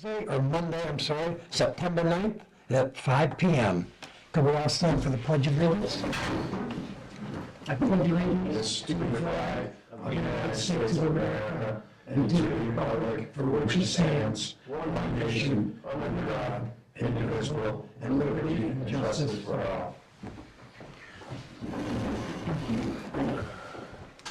Monday, September 9th at 5 p.m. Can we all stand for the Pledge of Allegiance? I pledge allegiance to the flag of the United States of America and to the republic for which it stands, one nation, under God, indivisible, and liberty and justice for all.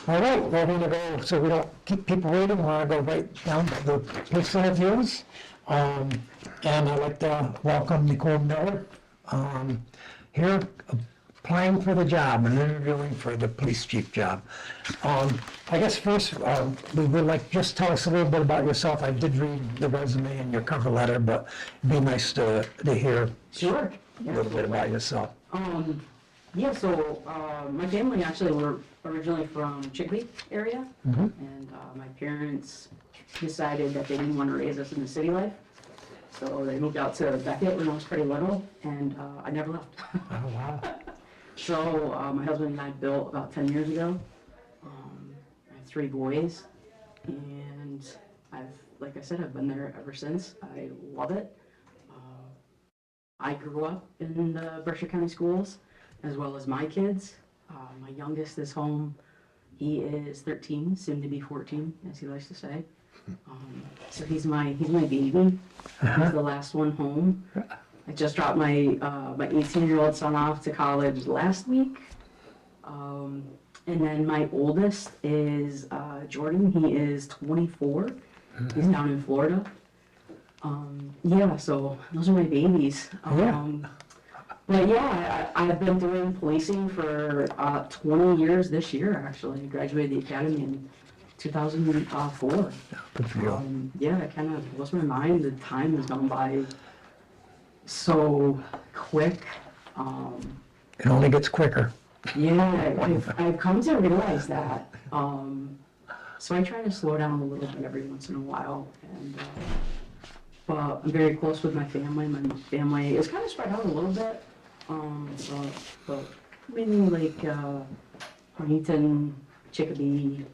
All right, we're going to go, so we don't keep people waiting, we're going to go right down to the police interviews. And I'd like to welcome Nicole Miller here, applying for the job and interviewing for the police chief job. I guess first, we would like, just tell us a little bit about yourself. I did read the resume and your cover letter, but it'd be nice to hear Sure. a little bit about yourself. My family actually were originally from Chicopee area, and my parents decided that they didn't want to raise us in the city life, so they moved out to Beckett when I was pretty little, and I never left. Oh, wow. So my husband and I built about 10 years ago. I have 3 boys, and like I said, I've been there ever since. I love it. I grew up in the Berkshire County schools, as well as my kids. My youngest is home. He is 13, soon to be 14, as he likes to say. So he's my baby. He's the last one home. I just dropped my 18-year-old son off to college last week. And then my oldest is Jordan. He is 24. He's down in Florida. So those are my babies. But yeah, I've been doing policing for 20 years this year, actually. I graduated the academy in 2004. Good for you. It kind of blows my mind. The time has gone by so quick. It only gets quicker. Yeah, I've come to realize that. So I try to slow down a little bit every once in a while. And but I'm very close with my family. My family is kind of spread out a little bit. But mainly like Huntington, Chicopee,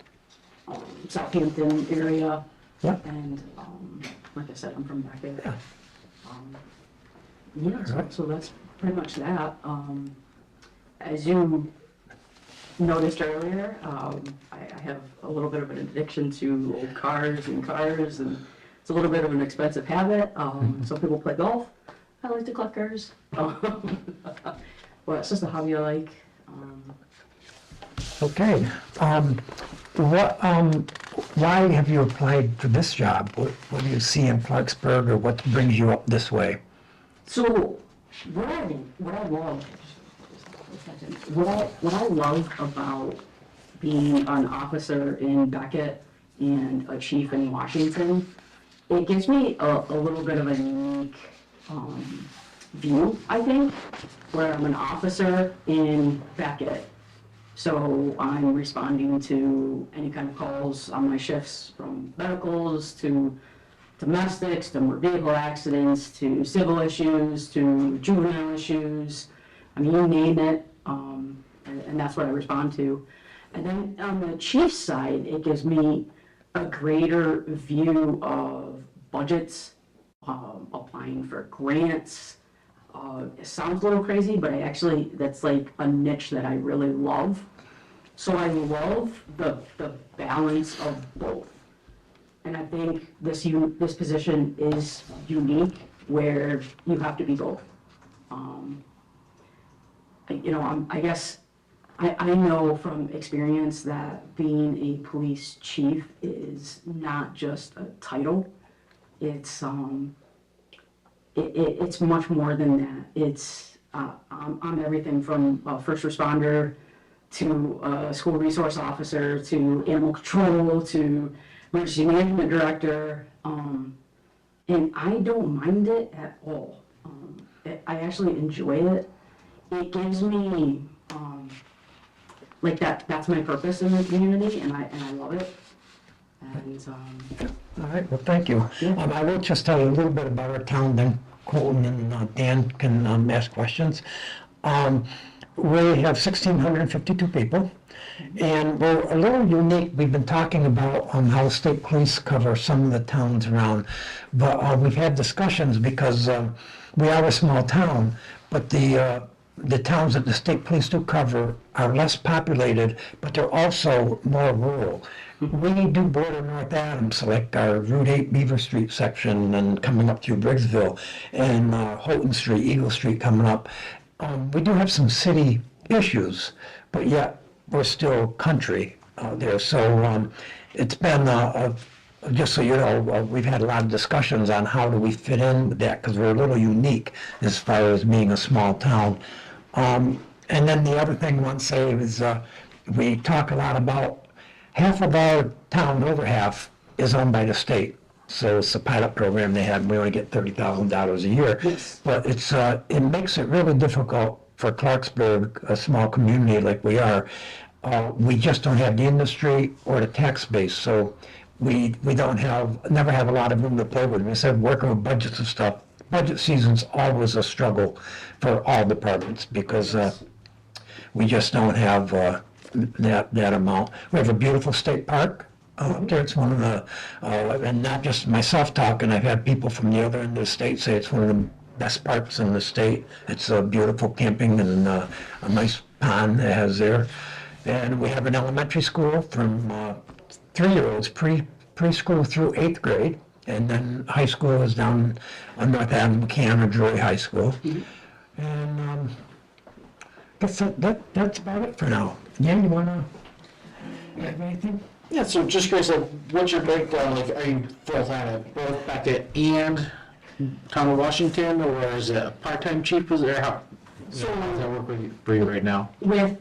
Southampton area. Yep. And like I said, I'm from back there. So that's pretty much that. As you noticed earlier, I have a little bit of an addiction to old cars, and it's a little bit of an expensive habit. Some people play golf. I like to collect cars. Well, it's just a hobby I like. Okay. Why have you applied for this job? What do you see in Clarksburg, or what brings you up this way? So, what I love about being an officer in Beckett and a chief in Washington, it gives me a little bit of a unique view, I think, where I'm an officer in Beckett. So I'm responding to any kind of calls on my shifts, from medicals to domestics, to motor vehicle accidents, to civil issues, to juvenile issues. I mean, you name it, and that's what I respond to. And then on the chief side, it gives me a greater view of budgets, applying for grants. It sounds a little crazy, but that's like a niche that I really love. So I love the balance of both. And I think this position is unique, where you have to be both. I guess I know from experience that being a police chief is not just a title. It's it's much more than that. It's I'm everything from a first responder to a school resource officer to animal control to emergency management director, and I don't mind it at all. I actually enjoy it. It gives me like that's my purpose in the community, and I love it. And All right, well, thank you. Yeah. I will just tell you a little bit about our town, then Colton and Dan can ask questions. we have 1,652 people, and we're a little unique. We've been talking about how the state police cover some of the towns around, but we've had discussions because we are a small town, but the towns that the state police do cover are less populated, but they're also more rural. We do border North Adams, like our Route 8 Beaver Street section and coming up through Briggsville, and Houghton Street, Eagle Street coming up. We do have some city issues, but yet we're still country there. So it's been, just so you know, we've had a lot of discussions on how do we fit in with that, because we're a little unique as far as being a small town. And then the other thing I want to say is we talk a lot about half of our town, over half, is owned by the state. So it's a pilot program they have. We only get $30,000 a year. Yes. But it makes it really difficult for Clarksburg, a small community like we are. We just don't have the industry or the tax base. So we never have a lot of room to play with. Instead of working with budgets and stuff, budget season's always a struggle for all departments because we just don't have that amount. We have a beautiful state park up there. It's one of the, and not just myself talking, I've had people from the other end of the state say it's one of the best parks in the state. It's beautiful camping and a nice pond it has there. And we have an elementary school from 3-year-olds, preschool through 8th grade. And then high school is down on North Avenue, McCann, or Drury High School. And that's about it for now. Yeah, you wanna have anything? Yeah, so just curious, like, what's your breakdown? Like, are you full-time at both Beckett and Town of Washington, or is it a part-time chief position? How does that work for you right now? With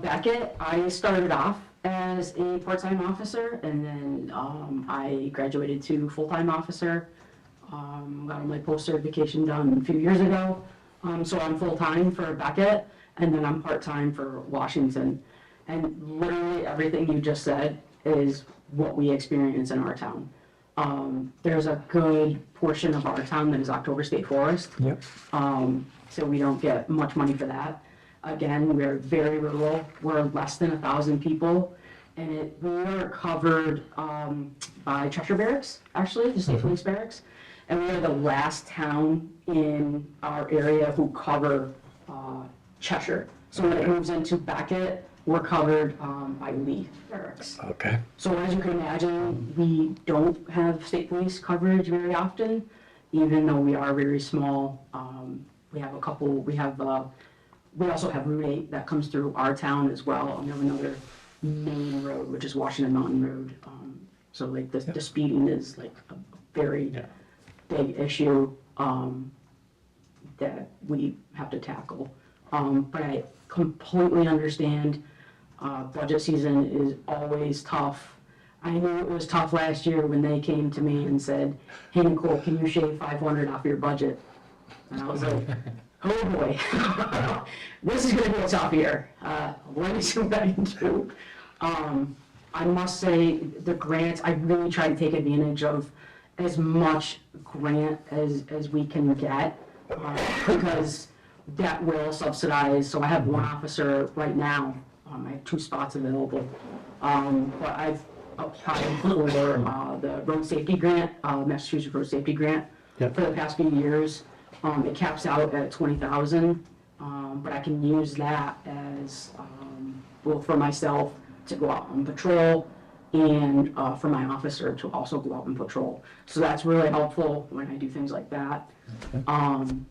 Beckett, I started off as a part-time officer, and then I graduated to full-time officer. Got my post-certification done a few years ago. So I'm full-time for Beckett, and then I'm part-time for Washington. And literally everything you just said is what we experience in our town. There's a good portion of our town that is October State Forest. Yep. So we don't get much money for that. Again, we're very rural. We're less than 1,000 people. And we are covered by Cheshire Barracks, actually, the state police barracks. And we are the last town in our area who cover Cheshire. So when it moves into Beckett, we're covered by Lee Barracks. Okay. So as you can imagine, we don't have state police coverage very often, even though we are very small. We have a couple, we also have Route 8 that comes through our town as well. And we have another main road, which is Washington Mountain Road. So like the speeding is like a very big issue that we have to tackle. But I completely understand budget season is always tough. I knew it was tough last year when they came to me and said, "Hey Nicole, can you shave $500 off your budget?" And I was like, "Oh boy, this is gonna be a tough year. Let me see what I can do." I must say the grants, I really try to take advantage of as much grant as we can get because that will subsidize. So I have one officer right now. I have 2 spots available. But I've applied for the road safety grant, Massachusetts road safety grant for the past few years. It caps out at 20,000, but I can use that as, well, for myself to go out on patrol and for my officer to also go out and patrol. So that's really helpful when I do things like that. I'm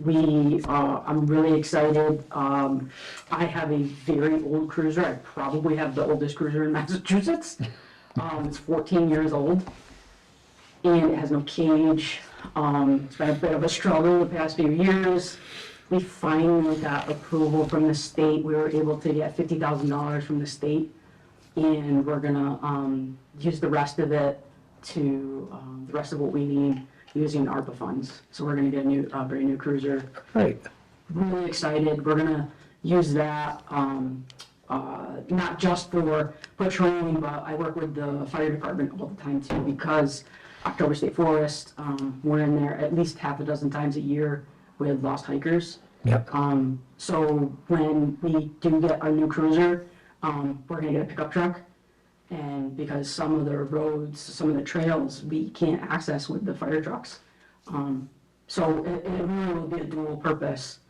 really excited. I have a very old cruiser. I probably have the oldest cruiser in Massachusetts. It's 14 years old and it has no cage. It's been a bit of a struggle the past few years. We finally got approval from the state. We were able to get $50,000 from the state, and we're gonna use the rest of it to the rest of what we need using ARPA funds. So we're gonna get a brand new cruiser. Great. Really excited. We're gonna use that not just for patrolling, but I work with the fire department all the time too because October State Forest, we're in there at least half a dozen times a year with lost hikers. Yep. So when we do get our new cruiser, we're gonna get a pickup truck. And because some of the roads, some of the trails, we can't access with the fire trucks. So it really will be a dual purpose.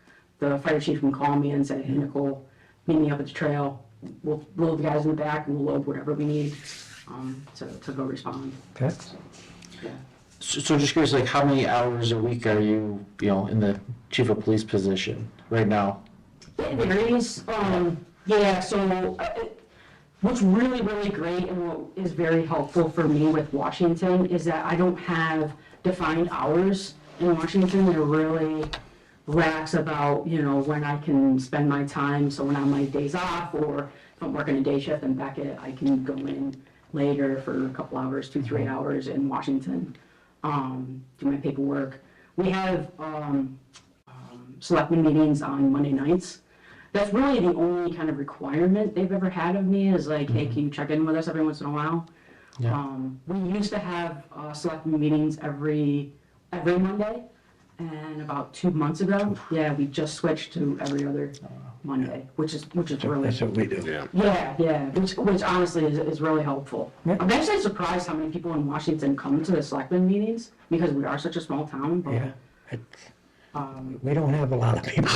The fire chief can call me and say, hey, Nicole, meet me up at the trail. We'll load the guys in the back and we'll load whatever we need, to go respond. Okay. Yeah. So just curious, like, how many hours a week are you, in the chief of police position right now? It varies. Yeah, so what's really, really great and what is very helpful for me with Washington is that I don't have defined hours in Washington. They're really lax about, when I can spend my time. So when I'm my days off or if I'm working a day shift in Beckett, I can go in later for a couple hours, 2-3 hours in Washington, do my paperwork. We have selectmen meetings on Monday nights. That's really the only kind of requirement they've ever had of me is like, hey, can you check in with us every once in a while? Yeah. We used to have selectmen meetings every Monday, and about 2 months ago, we just switched to every other Monday, which is really. That's what we do. Yeah. Yeah, which honestly is really helpful. Yeah. I'm actually surprised how many people in Washington come to the selectmen meetings because we are such a small town. But, Yeah. We don't have a lot of people.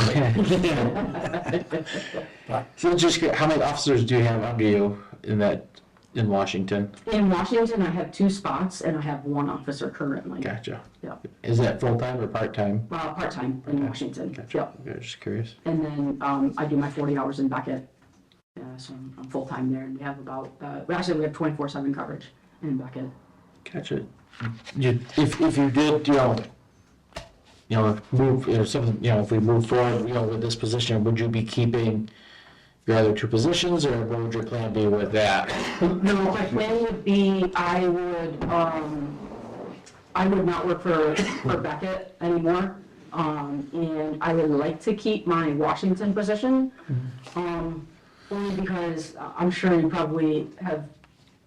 So just how many officers do you have under you in Washington? In Washington, I have 2 spots and I have 1 officer currently. Gotcha. Yeah. Is that full-time or part-time? Part-time in Washington. Gotcha. Yep. Okay, just curious. And then I do my 40 hours in Beckett. Yeah, so I'm full-time there. And we have about, we have 24/7 coverage in Beckett. Gotcha. If you did, move, something, if we move forward, with this position, would you be keeping your other 2 positions, or what would your plan be with that? No, my plan would be I would not work for Beckett anymore. And I would like to keep my Washington position. Only because I'm sure you probably have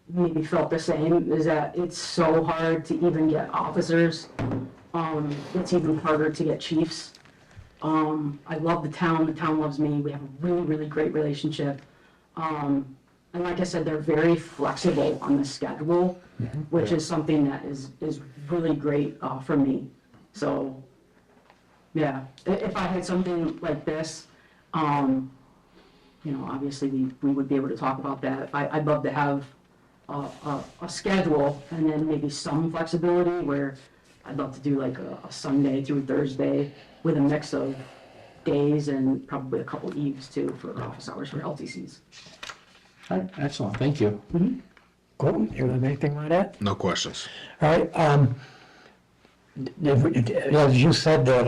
maybe felt the same, is that it's so hard to even get officers. It's even harder to get chiefs. I love the town loves me, we have a really, really great relationship. And like I said, they're very flexible on the schedule, which is something that is really great for me. So, yeah, if I had something like this, obviously we would be able to talk about that. I'd love to have a schedule and then maybe some flexibility where I'd love to do like a Sunday through Thursday with a mix of days and probably a couple eves too for office hours for LTCs. All right, excellent, thank you. Cool. You have anything like that? No questions. All right. As you said that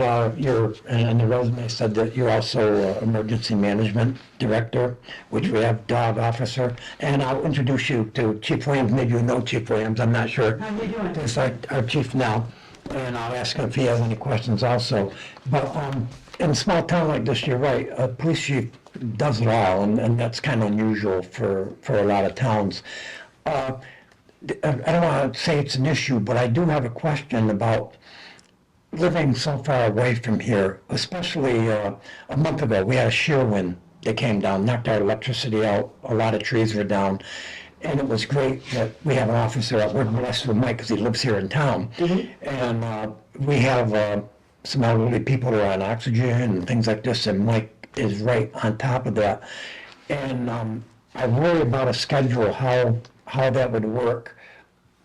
and the resume said that you're also emergency management director, which we have dog officer. And I'll introduce you to Chief Williams. Maybe you know Chief Williams. I'm not sure. How you doing? It's our chief now, and I'll ask him if he has any questions also. But in a small town like this, you're right. A police chief does it all, and that's kind of unusual for a lot of towns. I don't want to say it's an issue, but I do have a question about living so far away from here, especially a month ago. We had a shear wind that came down, knocked our electricity out, a lot of trees were down, and it was great that we have an officer out. We're blessed with Mike because he lives here in town. And we have some elderly people that are on oxygen and things like this, and Mike is right on top of that. And I worry about a schedule, how that would work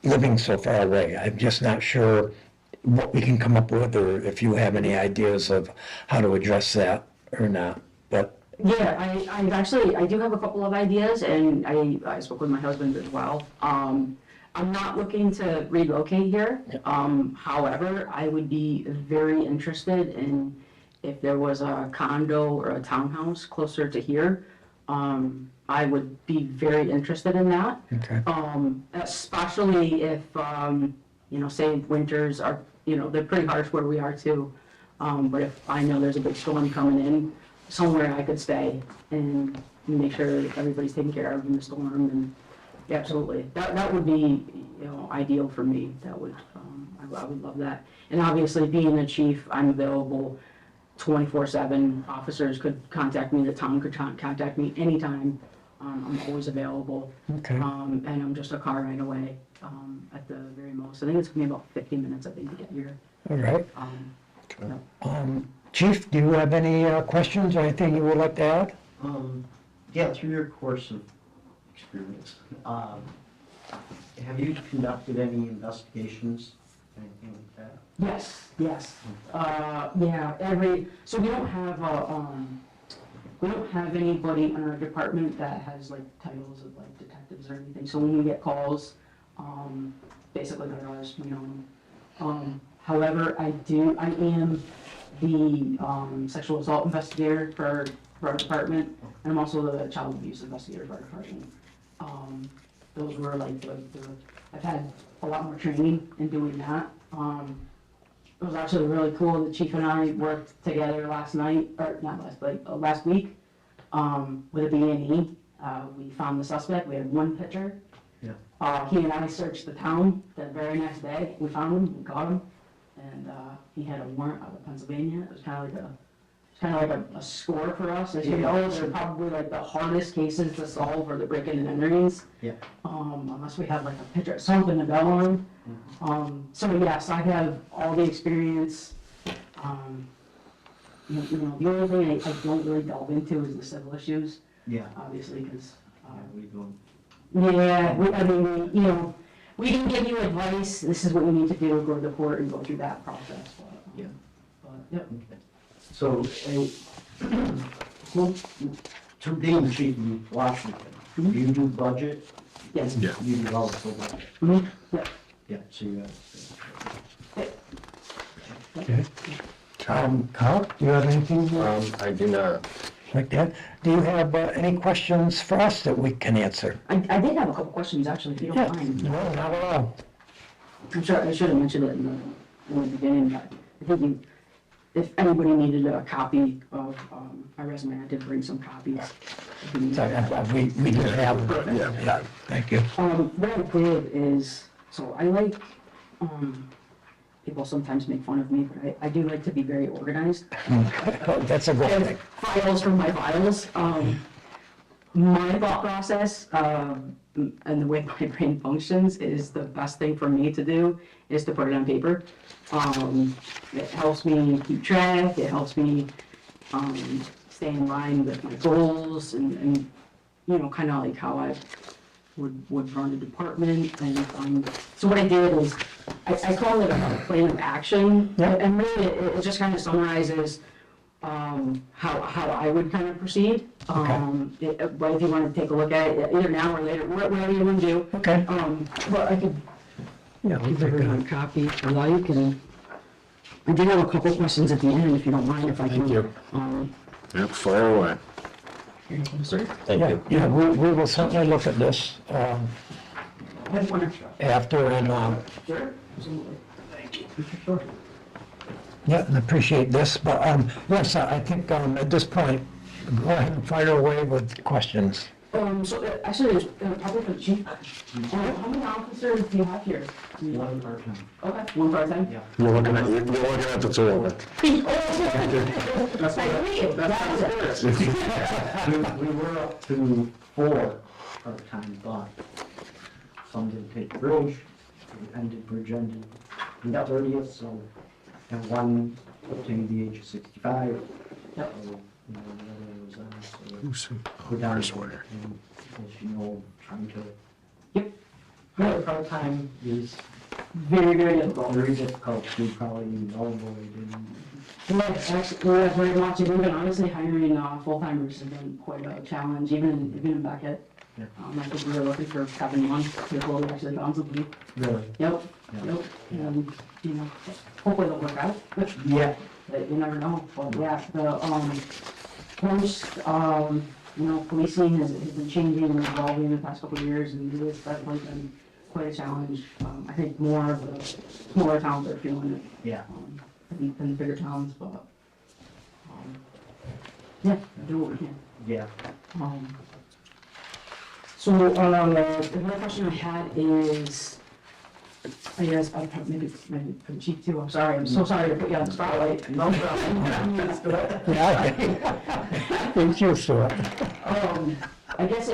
living so far away. I'm just not sure what we can come up with, or if you have any ideas of how to address that or not. But Yeah, I do have a couple of ideas, and I spoke with my husband as well. I'm not looking to relocate here. However, I would be very interested in if there was a condo or a townhouse closer to here. I would be very interested in that. okay. Especially if, say winters are, they're pretty harsh where we are too. But if I know there's a big storm coming in, somewhere I could stay and make sure everybody's taken care of in the storm, and yeah, absolutely. That would be, ideal for me. That would, I would love that. And obviously being a chief, I'm available 24/7. Officers could contact me, the town could contact me anytime. I'm always available. Okay. And I'm just a car ride away, at the very most. I think it's gonna be about 50 minutes, I think, to get here. All right. Um, Chief, do you have any questions or anything you would like to add? Yeah, through your course of experience, have you conducted any investigations, anything like that? Yes. So we don't have anybody in our department that has like titles of like detectives or anything. So when we get calls, basically they're ours, we know them. However, I am the sexual assault investigator for our department, and I'm also the child abuse investigator for our department. Those were like I've had a lot more training in doing that. It was actually really cool. The chief and I worked together last week, with a B&E. We found the suspect. We had one picture. Yeah. He and I searched the town the very next day. We found him, we got him, and he had a warrant out of Pennsylvania. It was kind of like a score for us. As you know, they're probably like the hardest cases to solve, or the break-in and enterings. Yeah. Unless we have like a picture, something to go on. So yes, I have all the experience. The only thing I don't really delve into is the civil issues, Yeah. obviously, because, We don't. we can give you advice, this is what you need to do, go to the court and go through that process, Yeah. Yep. Okay. So, well, to being the chief of Washington, do you do budget? Yes. Yeah. You do also budget? Mhm. Yep. Yeah, so you have. Okay. Carl, do you have anything I do not. like that? Do you have any questions for us that we can answer? I did have a couple questions, actually, if you don't mind. No, not at all. I'm sure, I should have mentioned it in the beginning, but I think if anybody needed a copy of my resume, I did bring some copies. If you need that. We do have them. Yeah, thank you. What I did is, so I like, people sometimes make fun of me, but I do like to be very organized. That's a I good have thing. files from my files. My thought process, and the way my brain functions is the best thing for me to do is to put it on paper. It helps me keep track, it helps me, stay in line with my goals and kind of like how I would run a department. And so what I did is, I call it a plan of action. Yeah. And really, it just kind of summarizes how I would kind of proceed. But if you want to take a look at it, either now or later, whatever you want to do. Okay. But I could Yeah, give everyone a copy if you like, and I do have a couple questions at the end, if you don't mind, if I can. Thank you. Yep, fire away. Here you go, sir. Thank Yeah, you. yeah, we will certainly look at this I have one extra. after and, Sure, absolutely. yeah, and appreciate this. But yes, I think at this point, go ahead and fire away with questions. Actually, there's probably for the chief. How many officers do you have here? One part-time. Okay, one part-time? Yeah. You're looking at the two of them. That's We were up to 4 part-time, but some didn't take the bridge, bridge ended June 30th, so, and one obtained the age of 65. Yep. So, the other one was on, so we're down to one. And as trying to. Yep. Yeah, part-time is Very, very difficult. very difficult to probably avoid and. Yeah, actually, very much. Even honestly, hiring full-timers has been quite a challenge, even in Beckett. Yeah. I think we were looking for 7 months before we actually found somebody. Really? Yep, Yeah. yep. And, hopefully it'll work out. Yeah. But you never know. But yeah, policing has been changing and evolving in the past couple of years, and it has definitely been quite a challenge. I think more of the smaller towns are feeling it. Yeah. Than the bigger towns, but, yeah, do what we can. Yeah. So, the other question I had is, Yes, maybe I'm cheap too, I'm sorry, I'm so sorry to put you on the spotlight. No problem. Yeah. He's used to it. I guess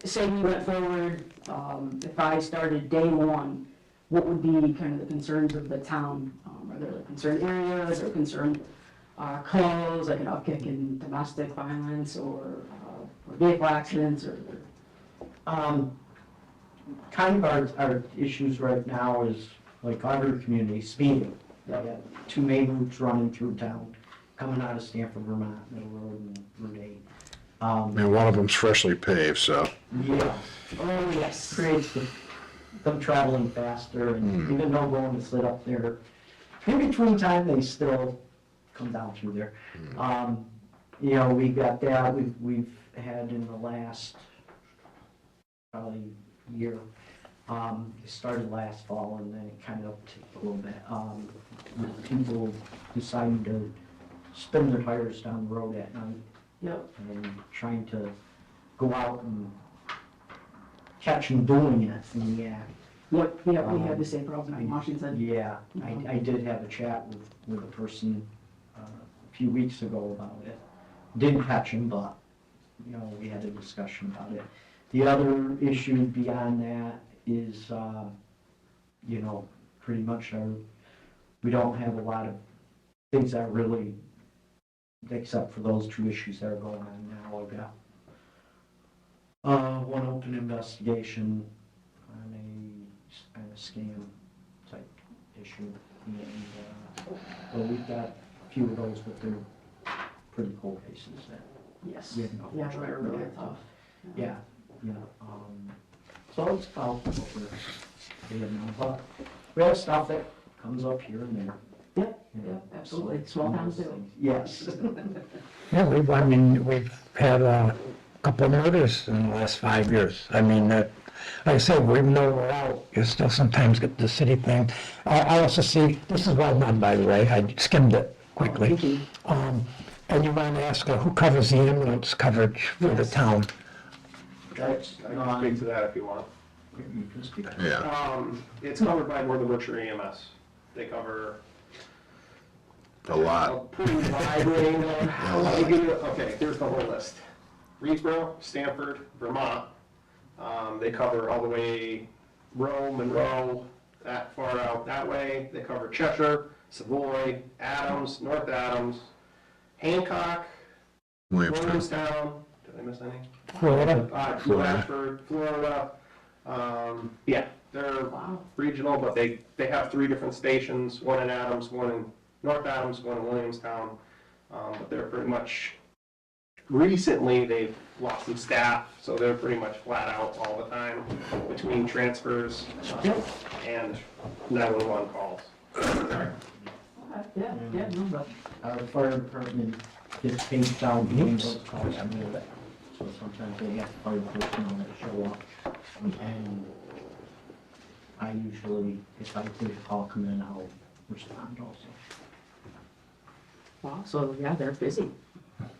say we went forward, if I started day one, what would be kind of the concerns of the town? Are there concerned areas or concerned calls, like an upkick in domestic violence or vehicle accidents or? Kind of our issues right now is like our community, speeding. They got two main routes running through town, coming out of Stamford, Vermont, Middle Road and Route 8. And one of them's freshly paved, so. Yeah, Oh, yes. creates them traveling faster, and even though going to sit up there, in between time, they still come down through there. You know, we got that, we've had in the last probably year, it started last fall and then it kind of upticked a little bit. With people deciding to spin their tires down the road at night Yep. and trying to go out and catch them doing it in the act. We had the same problem in Washington. Yeah, I did have a chat with a person a few weeks ago about it. Didn't catch him, but, you know, we had a discussion about it. The other issue beyond that is, you know, pretty much we don't have a lot of things that really, except for those two issues that are going on now. I've got one open investigation on a scam type issue. And, well, we've got a few of those, but they're pretty cold cases that, Yes. we have no Yeah, they're really tough. yeah, yeah, so it's about what we're doing now, but we have stuff that comes up here and there. Yep, you know, yep, absolutely. so- Small towns do. Yes. Yeah, we've had a couple of murders in the last 5 years. I mean, like I said, even though we're out, you still sometimes get the city thing. I also see, this is well done, by the way, I skimmed it quickly. Thank you. And you want to ask who covers the ambulance coverage for the Yes. town? That's, I can speak to that if you want. you can speak. Yeah, It's covered by Northern Berkshire EMS. They cover a a lot. pretty wide range. Okay, here's the whole list. Reedsboro, Stamford, Vermont. They cover all the way Rowe, Monroe, that far out that way. They cover Cheshire, Savoy, Adams, North Adams, Hancock, Williamstown. Williamstown. Did I miss any? Florida? Clarksburg, Florida. Yeah, they're Wow. regional, but they have 3 different stations, one in Adams, one in North Adams, one in Williamstown. But they're pretty much, recently they've lost some staff, so they're pretty much flat out all the time between transfers and 911 calls. Yeah, no, but Our fire department gets paid down between those calls a little bit. So sometimes they have fire personnel that show up. And I usually, if I see a call come in, I'll respond also. wow, so yeah, they're busy.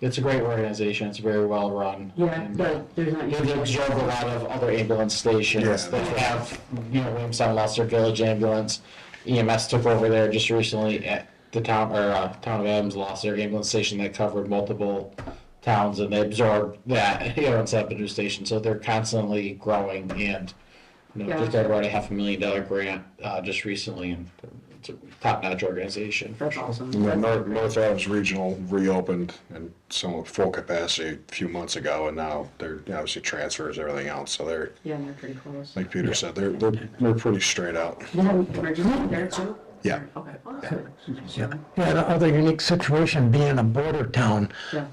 It's a great organization, it's very well run. Yeah, And, but there's not. They absorb a lot of other ambulance stations Yeah. that have, you know, Williamstown, Leicester Village Ambulance. EMS took over there just recently at the town of Adams lost their ambulance station that covered multiple towns, and they absorbed that, you know, and set up a new station. So they're constantly growing, and you know, just got about a $500,000 grant just recently, and it's a top-notch organization. That's awesome. And then North Adams Regional reopened and some full capacity a few months ago, and now they're obviously transfers, everything else, so they're, Yeah, and they're pretty close. like Peter said, they're pretty straight out. You have emergency there too? Yeah. Okay. Oh, that's good. Yeah, yeah, the other unique situation being a border town, Yeah.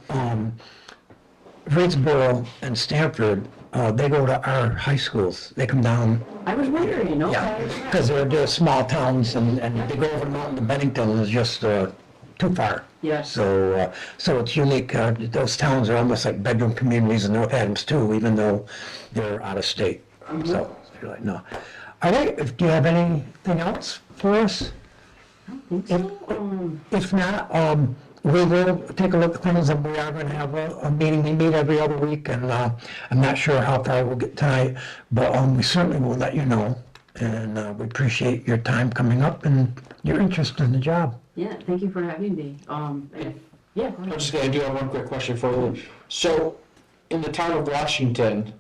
Reedsboro and Stamford, they go to our high schools. They come down, I was wondering, okay. because they're small towns and they go over the mountain to Bennington is just too far. Yes. So it's unique. Those towns are almost like bedroom communities in North Adams too, even though they're out of state. So, you're like, no. All right, do you have anything else for us? If not, we will take a look at things, and we are going to have a meeting. We meet every other week, and I'm not sure how far we'll get tonight, but we certainly will let you know. And we appreciate your time coming up and your interest in the job. Yeah, thank you for having me. Yeah, go I'm ahead. just gonna do have one quick question for you. So, in the town of Washington,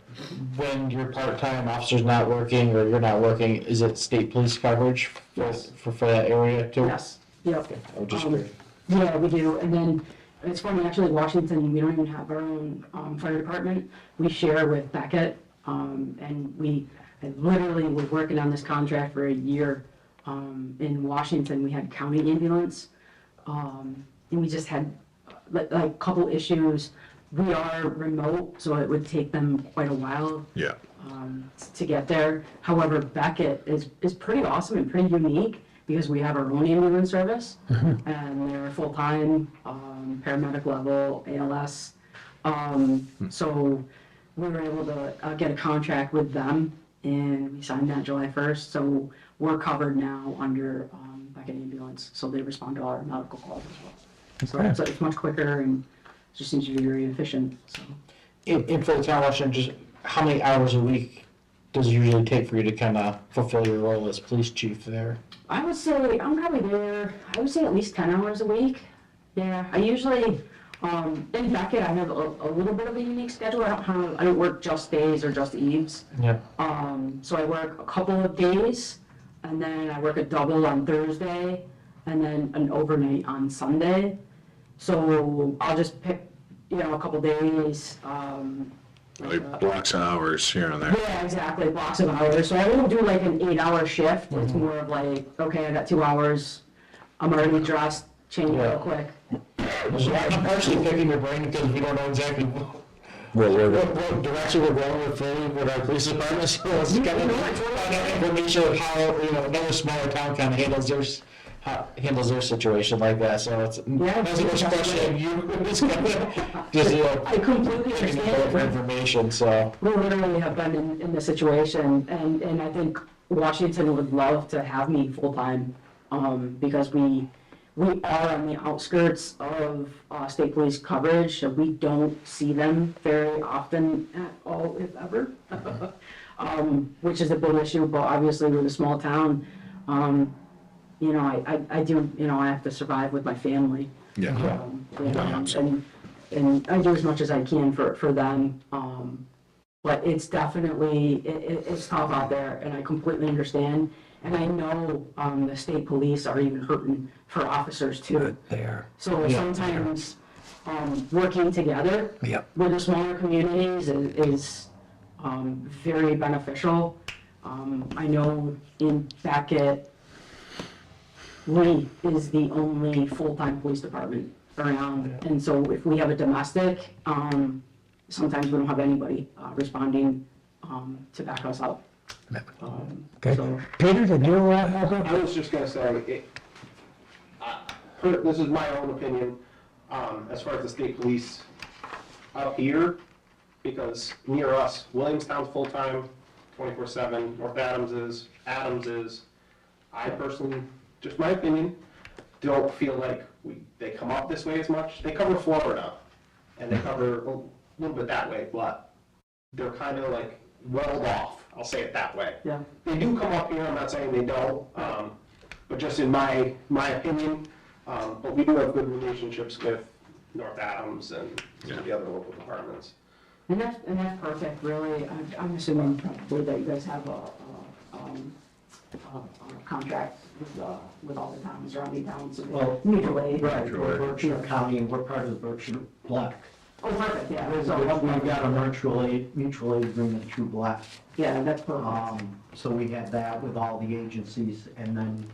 when your part-time officer's not working or you're not working, is it state police coverage Yes. for that area too? Yes, yep. I was just Um, curious. Yeah, we do, and then, it's funny, actually, Washington, we don't even have our own, fire department. We share with Beckett, and I literally was working on this contract for a year. In Washington, we had county ambulance, and we just had, like, a couple issues. We are remote, so it would take them quite a while Yeah. to get there. However, Beckett is pretty awesome and pretty unique because we have our own ambulance service and they're full-time, paramedic level, ALS. So we were able to get a contract with them and we signed that July 1st. So we're covered now under Beckett Ambulance. So they respond to all our medical calls as well. Okay. So it's much quicker and it just seems to be very efficient, so. In for the town of Washington, just how many hours a week does it usually take for you to kind of fulfill your role as police chief there? I would say, I'm probably there, I would say at least 10 hours a week. Yeah, I usually, in Beckett, I have a little bit of a unique schedule. I don't work just days or just eves. Yeah. So I work a couple of days, and then I work a double on Thursday, and then an overnight on Sunday. So I'll just pick, a couple days, Like blocks of hours here and there. yeah, exactly, blocks of hours. So I won't do like an 8-hour shift. It's more of like, okay, I got 2 hours. I'm already dressed, change real quick. I'm partially picking your brain because we don't know exactly Well, what direction we're going with our police department. So it's kind of find out information of how, another smaller town kind of handles their situation like that. So it's, that's a much question of you. It's kind of just, I completely checking understand. for information, so. We literally have been in this situation, and I think Washington would love to have me full-time, because we are on the outskirts of state police coverage, so we don't see them very often at all, if ever, which is a big issue, but obviously with a small town, I do, I have to survive with my family. Yeah. And I do as much as I can for them. But it's definitely, it's tough out there, and I completely understand. And I know the state police are even hurting for officers too. There. So sometimes working together Yep. with the smaller communities is very beneficial. I know in Beckett, Lee is the only full-time police department around. And so if we have a domestic, sometimes we don't have anybody responding to back us up. Okay. So- Peter, did you have I a? was just gonna say, this is my own opinion, as far as the state police up here, because near us, Williamstown's full-time, 24/7, North Adams is. I personally, just my opinion, don't feel like they come up this way as much. They cover Florida, and they cover a little bit that way, but they're kind of like welled off, I'll say it that way. Yeah. They do come up here, I'm not saying they don't, but just in my opinion, but we do have good relationships with North Adams and some of the other local departments. And that's perfect, really. I'm assuming probably that you guys have a contract with all the towns, surrounding towns, Well, mutual aid. Right, we're Berkshire County, and we're part of the Berkshire Black. Oh, perfect, yeah. We've got a mutual aid agreement through Black. Yeah, that's perfect. So we had that with all the agencies, and then,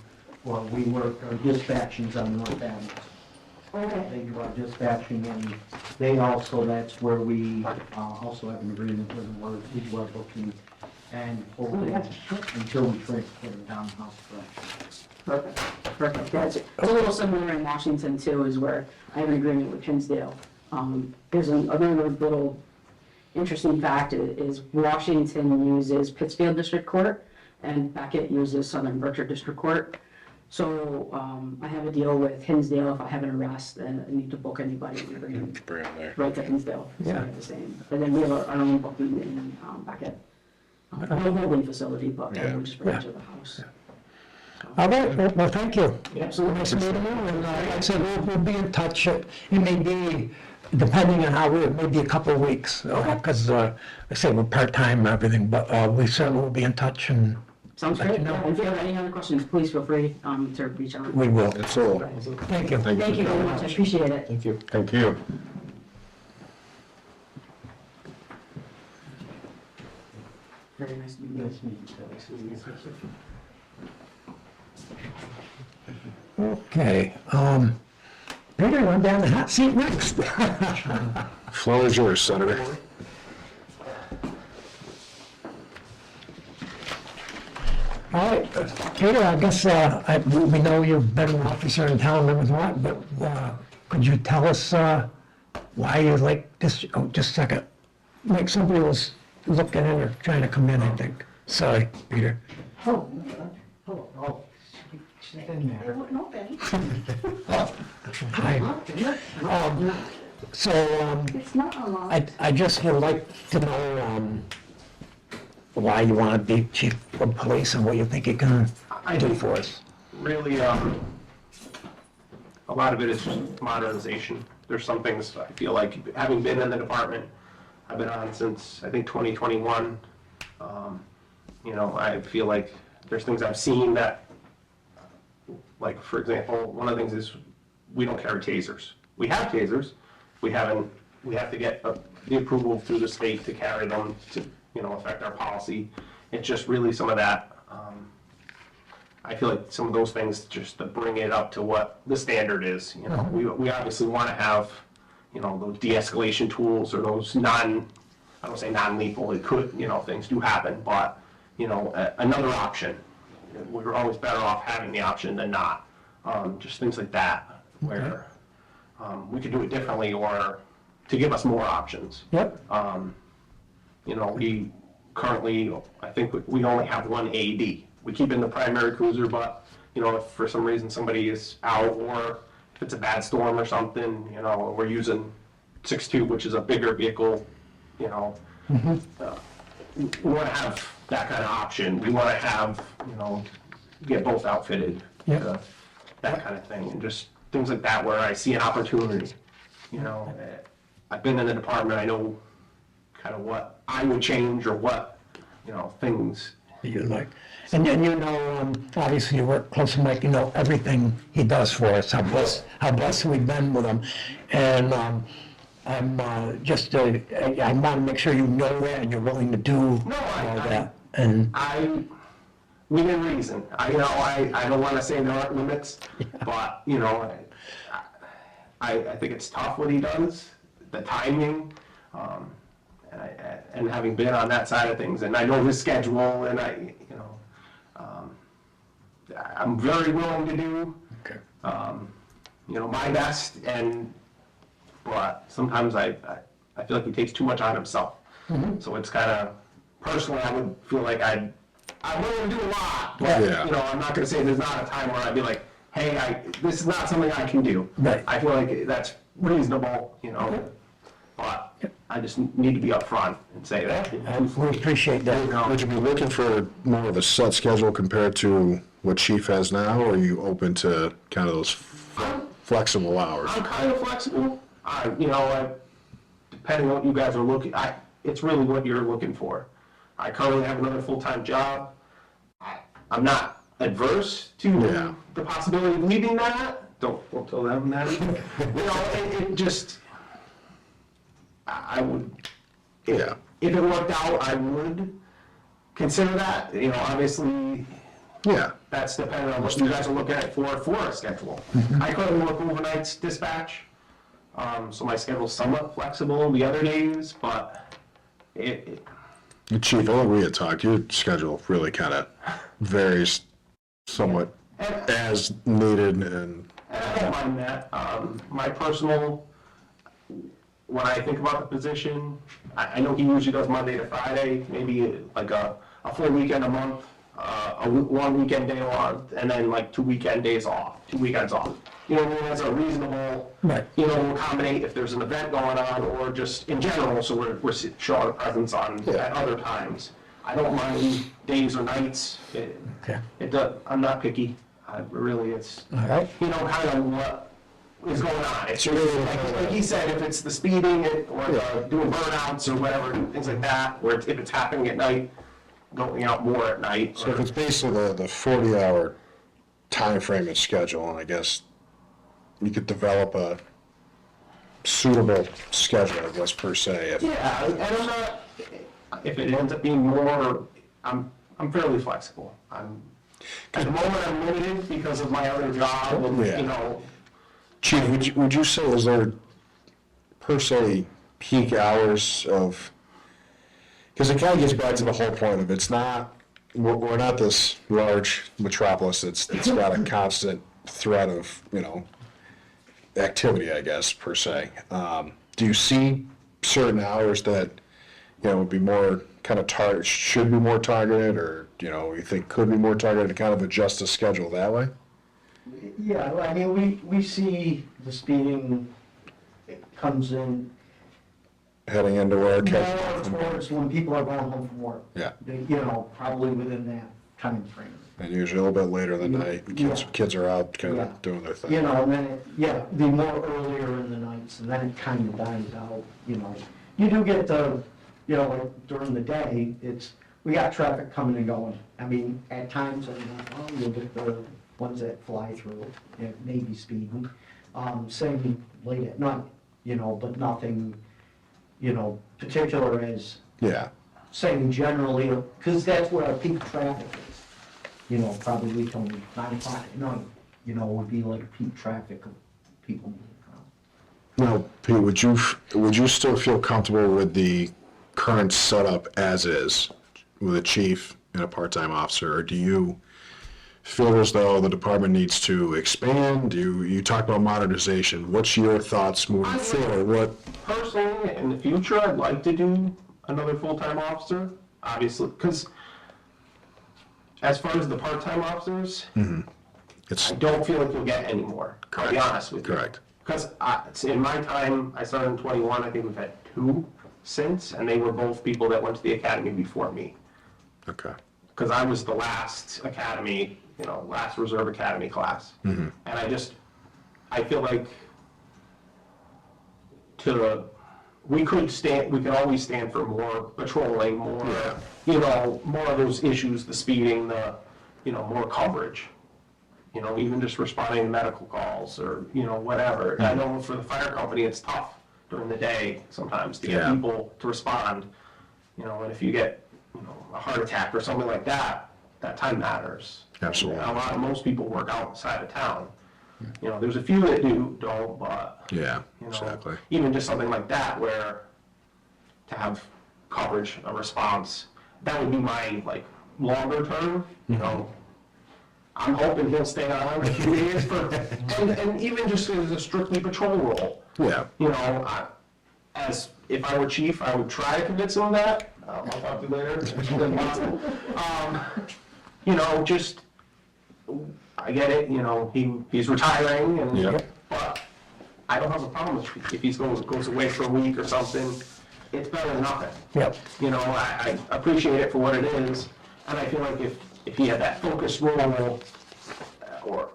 we work our dispatchings on North Adams. Okay. They do our dispatching, and they also, that's where we also have an agreement with them, where we do our booking and holding until we transfer them down to house corrections. Perfect, perfect. Yeah, it's a little similar in Washington too, is where I have an agreement with Hinsdale. There's another little interesting fact is Washington uses Pittsfield District Court and Beckett uses Southern Berkshire District Court. So I have a deal with Hinsdale if I have an arrest and I need to book anybody, we bring them Bring them there. right to Hinsdale. It's Yeah. kind of the same. And then we have our own booking in Beckett. No holding facility, but Yeah. we'll just bring it to the house. All right, well, thank you. Absolutely. Nice meeting you, and like I said, we'll be in touch. It may be, depending on how, it may be a couple of weeks, because, like I said, we're part-time and everything, but we certainly will be in touch, and Sounds Let great. you know. Yeah, if you have any other questions, please feel free to reach out. we will. Absolutely. Thank you. Thank you very much. I appreciate it. Thank you. Thank you. Very nice to meet you. Nice meeting you. Okay, Peter, I'm down the hot seat next. Floor is yours, Senator. All right, Peter, I guess, we know you've been an officer in town and whatnot, but, could you tell us, why you like this, oh, just a second. Like somebody was looking in or trying to come in, I think. Sorry, Peter. Hello. Hello. Oh, she's in there. Hi. So, It's not a lot. I just would like to know, why you want to be chief of police and what you think you can do for us. Really, a lot of it is just modernization. There's some things I feel like, having been in the department, I've been on since, I think, 2021. You know, I feel like there's things I've seen that, like, for example, one of the things is we don't carry tasers. We have tasers. We have to get the approval through the state to carry them to, you know, affect our policy. It's just really some of that. I feel like some of those things just to bring it up to what the standard is. You know, we obviously want to have, you know, those de-escalation tools or those I don't say non-lethal. It could, you know, things do happen, but you know, another option. We're always better off having the option than not. Just things like that, where we could do it differently or to give us more options. Yep. You know, we currently, I think we only have one AED. We keep in the primary cruiser, but, you know, if for some reason somebody is out or if it's a bad storm or something, you know, we're using 6.2, which is a bigger vehicle, you know. We want to have that kind of option. We want to have, you know, get both outfitted. Yeah. That kind of thing. And just things like that where I see an opportunity, you know. I've been in the department, I know kind of what I would change or what, you know, things. You like, and then you know, obviously you work close to Mike, you know everything he does for us, how blessed we've been with him. And I'm just, I want to make sure you know that and you're willing to do all that. And Within reason. I don't want to say there aren't limits, but, you know, I think it's tough what he does, the timing, and having been on that side of things, and I know his schedule, and I'm very willing to do, okay. you know, my best, but sometimes I feel like he takes too much on himself. So it's kind of, personally, I would feel like I'm willing to do a lot, but, Yeah. you know, I'm not gonna say there's not a time where I'd be like, hey, this is not something I can do. Right. I feel like that's reasonable, you know, but I just need to be upfront and say that. We appreciate that. Would you be looking for more of a set schedule compared to what Chief has now, or are you open to kind of those flexible hours? I'm kind of flexible. Depending on what you guys are looking, it's really what you're looking for. I currently have another full-time job. I'm not adverse to Yeah. the possibility of leaving that. Don't tell them that. You know, it just, I would, Yeah. if it worked out, I would consider that. You know, obviously, Yeah. that's dependent on what you guys are looking at for a schedule. I currently work overnights dispatch, so my schedule's somewhat flexible the other days, but Chief, I think we had talked, your schedule really kind of varies somewhat as needed, and I don't mind that. My personal, when I think about the position, I know he usually does Monday to Friday, maybe like a full weekend a month, one weekend day a month, and then like 2 weekends off. You know, as a reasonable, Right. you know, we'll accommodate if there's an event going on or just in general, so we're showing a presence on at other times. I don't mind days or nights. Okay. I'm not picky. It's, All right. kind of what is going on. It's like he said, if it's the speeding or the doing burnouts or whatever, things like that, or if it's happening at night, going out more at night. So if it's basically the 40-hour time frame and schedule, and I guess you could develop a suitable schedule, I guess, per se. Yeah, and I'm not, if it ends up being more, I'm fairly flexible. At the moment, I'm limited because of my other job and, Yeah. Chief, would you say, is there per se peak hours of, because it kind of gets back to the whole point of we're not this large metropolis that's got a constant threat of, activity, I guess, per se. Do you see certain hours that, would be more kind of should be more targeted, or, you think could be more targeted to kind of adjust the schedule that way? Yeah, I mean, we see the speeding, it comes in Heading into work? more towards when people are going home from work. Yeah. Probably within that time frame. And usually a little bit later in the night, kids are out kind Yeah. of doing their thing. And then, the more earlier in the nights, and then it kind of dies out, You do get like during the day, we got traffic coming and going. I mean, at times, you'll get the ones that fly through, maybe speeding. Same late at night, but nothing, particular as Yeah, saying generally, because that's where our peak traffic is. Probably till 9 o'clock at night, would be like peak traffic of people moving around. now, Pete, would you still feel comfortable with the current setup as is, with a chief and a part-time officer, or do you feel as though the department needs to expand? You talk about modernization. What's your thoughts moving forward? Personally, in the future, I'd like to do another full-time officer, obviously, because as far as the part-time officers, It's I don't feel like you'll get any more, I'll be honest with you. correct. Because in my time, I started in 21, I think we've had 2 since, and they were both people that went to the academy before me. Okay. Because I was the last academy, last reserve academy class. And I feel like we could always stand for more patrolling, more, more of those issues, the speeding, more coverage. Even just responding to medical calls or, whatever. I know for the fire company, it's tough during the day sometimes to get people to respond. And if you get, a heart attack or something like that, that time matters. Absolutely. Most people work outside of town. There's a few that don't, but, Yeah, exactly. even just something like that where to have coverage, a response, that would be my, longer term, I'm hoping he'll stay on a few days and even just as a strictly patrol role. Yeah. If I were chief, I would try to convince him of that. I'll talk to you later. I get it, he's retiring but I don't have a problem if he goes away for a week or something. It's better than nothing. Yep. I appreciate it for what it is, and I feel like if he had that focused role, or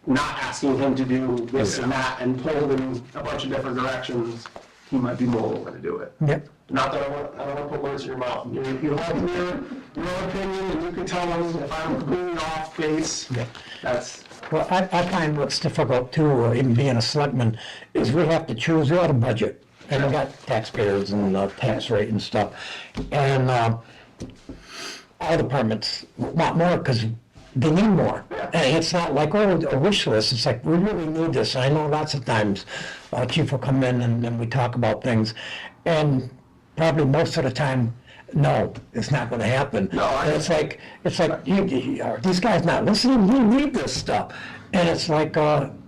not asking him to do this and that and pulled in a bunch of different directions, he might be more willing to do it. Yep. Not that I don't want to put words in your mouth. You have your opinion, and you can tell them if I'm completely off base. Yep. That's, Well, I find what's difficult too, even being a selectman, is we have to choose, we got a budget, and we got taxpayers and tax rate and stuff. And all departments want more because they need more. And it's not like, a wish list, it's like, we really need this. And I know lots of times, chief will come in and we talk about things, and probably most of the time, no, it's not gonna happen. No, And it's like, are these guys not listening? We need this stuff. And it's like,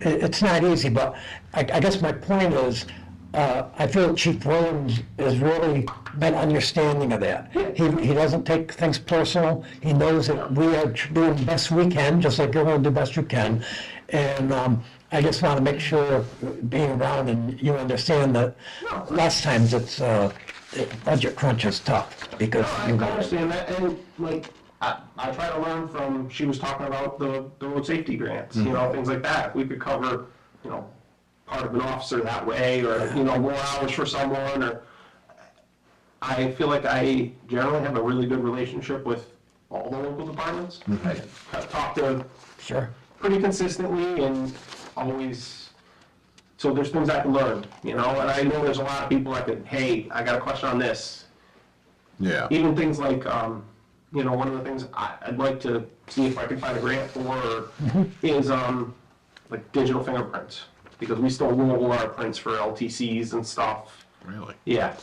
it's not easy, but I guess my point is, I feel Chief Williams has really been understanding of that. He doesn't take things personal. He knows that we are doing the best we can, just like you're going to do the best you can. And I just want to make sure, being around, and you understand that lots of times it's, budget crunch is tough, because I you understand that, and like, I try to learn from, she was talking about the road safety grants, you know, things like that. If we could cover, you know, part of an officer that way, or, you know, more hours for someone, or, I feel like I generally have a really good relationship with all the local departments. I've talked to Sure. pretty consistently and always, so there's things I can learn, you know, and I know there's a lot of people that could, hey, I got a question on this. Yeah. Even things like, you know, one of the things I'd like to see if I can find a grant for is, like digital fingerprints, because we still roll our prints for LTCs and stuff. Really? Yeah.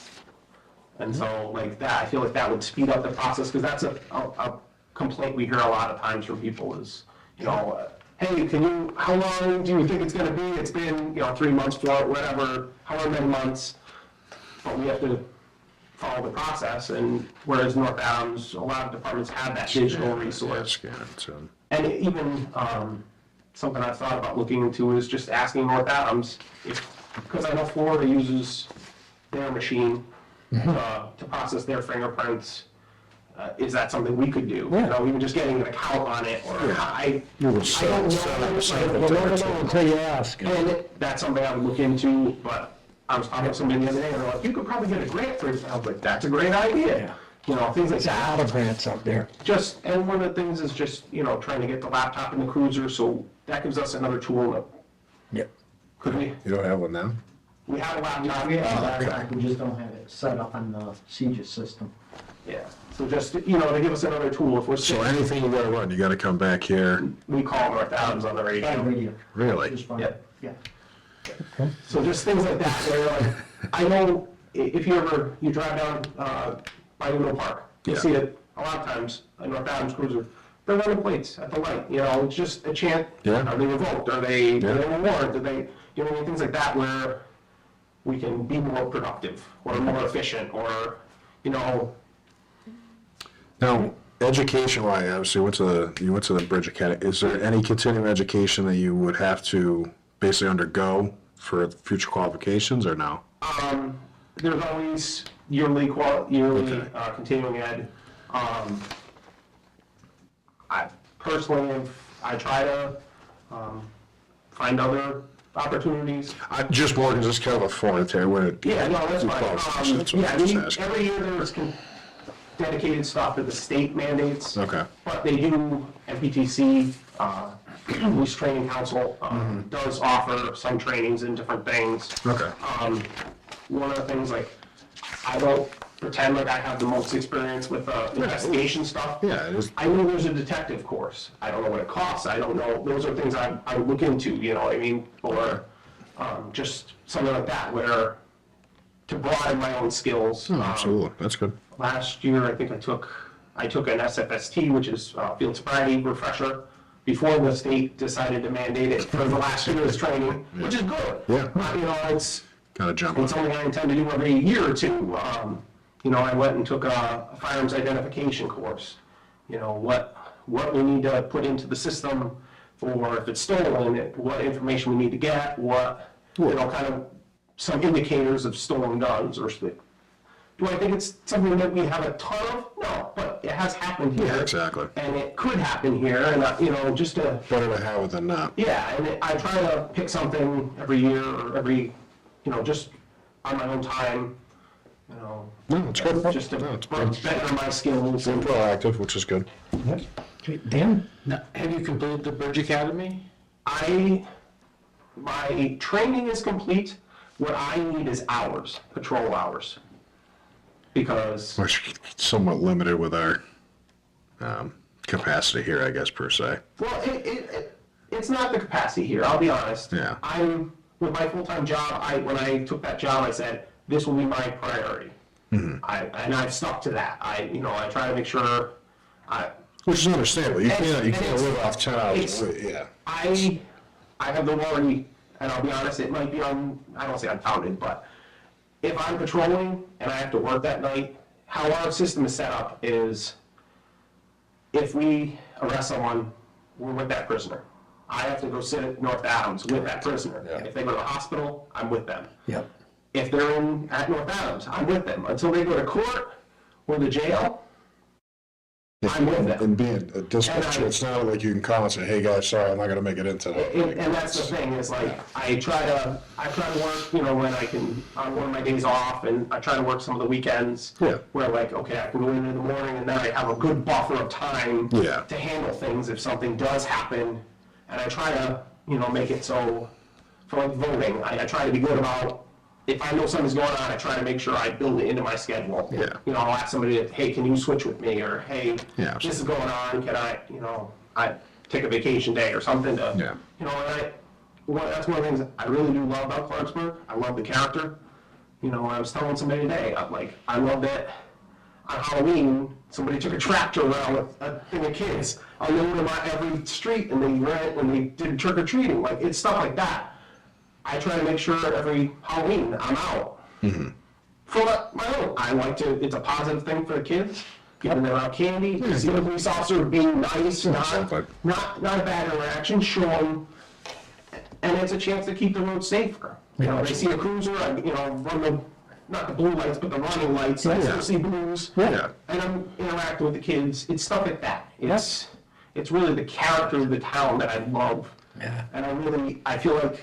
And so like that, I feel like that would speed up the process, because that's a complaint we hear a lot of times from people is, you know, hey, how long do you think it's gonna be? It's been, you know, 3 months, 4, whatever, however many months, but we have to follow the process, and whereas North Adams, a lot of departments have that digital Yeah, resource. scan it, so. And even, something I've thought about looking into is just asking North Adams if, because I know Florida uses their machine to process their fingerprints. Is that something we could do? Yeah. You know, even just getting an account on it, or I You would don't set up know. a You'll never know until you ask. And that's something I would look into, but I was talking to somebody the other day, and they're like, you could probably get a grant for it. I was like, that's a great idea. Yeah. You know, things like There's a that. lot of grants out there. Just, and one of the things is just, you know, trying to get the laptop in the cruiser, so that gives us another tool. Yep. Could we, You don't have one now? we have a laptop, We just don't have it set up on the CJIS system. yeah. So just, you know, to give us another tool, if we're So sick, anything you gotta run, you gotta come back here? we call North Adams on the Bad radio. radio. Really? Just fine. Yep. Yeah. So just things like that, where like, I know if you drive down, by Uno Park, you'll Yeah. see it a lot of times, a North Adams cruiser, they're running plates at the light, you know, it's just a chant. Yeah. Are they revoked, are they warned, do they, you know, things like that where we can be more productive, or more efficient, or, you know, Now, education-wise, obviously, you went to the Bridge Academy. Is there any continuing education that you would have to basically undergo for future qualifications, or no? there's always yearly Okay. continuing ed. I personally, I try to, find other opportunities. Just more because it's kind of a formative, when it. Yeah, no, that's fine. That's what Yeah, I I'm just mean, asking. every year there's dedicated stuff that the state mandates. Okay. But they do, MPTC, Police Training Council, does offer some trainings in different things. Okay. One of the things, like, I don't pretend like I have the most experience with investigation stuff. Yeah, it is. I know there's a detective course. I don't know what it costs. I don't know. Those are things I would look into, you know what I mean? Or just something like that, where to broaden my own skills. Oh, absolutely, that's good. Last year, I think I took an SFST, which is field sobriety refresher, before the state decided to mandate it for the last year's training, which is good. Yeah. You know, it's Gotta jump on. something I intend to do every year or two. You know, I went and took a firearms identification course. You know, what we need to put into the system for if it's stolen, what information we need to get, you know, kind of some indicators of stolen guns or something. Do I think it's something that we have a ton of? No, but it has happened here. Yeah, exactly. And it could happen here, and, you know, just to, Better to have it than not. yeah, and I try to pick something every year or every, you know, just on my own time, you know, No, it's good. just to No, it's good. better my skills. Being proactive, which is good. Yep. Okay, Dan? Now, have you completed the Bridge Academy? My training is complete. What I need is hours, patrol hours. Because, We're somewhat limited with our capacity here, I guess, per se. well, it's not the capacity here, I'll be honest. Yeah. With my full-time job, when I took that job, I said, this will be my priority. Mm-hmm. And I've stuck to that. I try to make sure, Which is understandable. You can't it's- live off 10 hours. it's- a week, Yeah. I have the worry, and I'll be honest, it might be I don't say unfounded, but if I'm patrolling and I have to work that night, how our system is set up is if we arrest someone, we're with that prisoner. I have to go sit at North Adams with that prisoner. Yeah. If they go to the hospital, I'm with them. Yep. If they're at North Adams, I'm with them. Until they go to court or the jail, I'm with them. And being a dispatcher, it's not like you can call and say, hey guys, sorry, I'm not gonna make it in today. And that's the thing, is like, I try to work, you know, when I can, on one of my days off, and I try to work some of the weekends. Yeah. Where like, okay, I can go in the morning, and then I have a good buffer of time. Yeah. To handle things if something does happen, and I try to, you know, make it so, for like voting, I try to be good about, if I know something's going on, I try to make sure I build it into my schedule. Yeah. You know, I'll ask somebody, hey, can you switch with me, or hey, Yeah. this is going on, can I, you know, I take a vacation day or something to, Yeah. you know, and that's one of the things I really do love about Clarksburg. I love the character. You know, I was telling somebody today, I love that on Halloween, somebody took a tractor around with a thing of kids. I know them on every street, and they ran and they did trick or treating. Like, it's stuff like that. I try to make sure every Halloween I'm out. For my own, I like to. It's a positive thing for the kids. Giving them out candy, see the police officer being nice, Exactly. not a bad interaction, show them, and it's a chance to keep the road safer. You know, they see a cruiser, I, you know, run the, not the blue lights, but the running lights, I still see blues. Yeah. And I'm interacting with the kids, it's stuff like that. It's really the character of the town that I love. Yeah. And I feel like,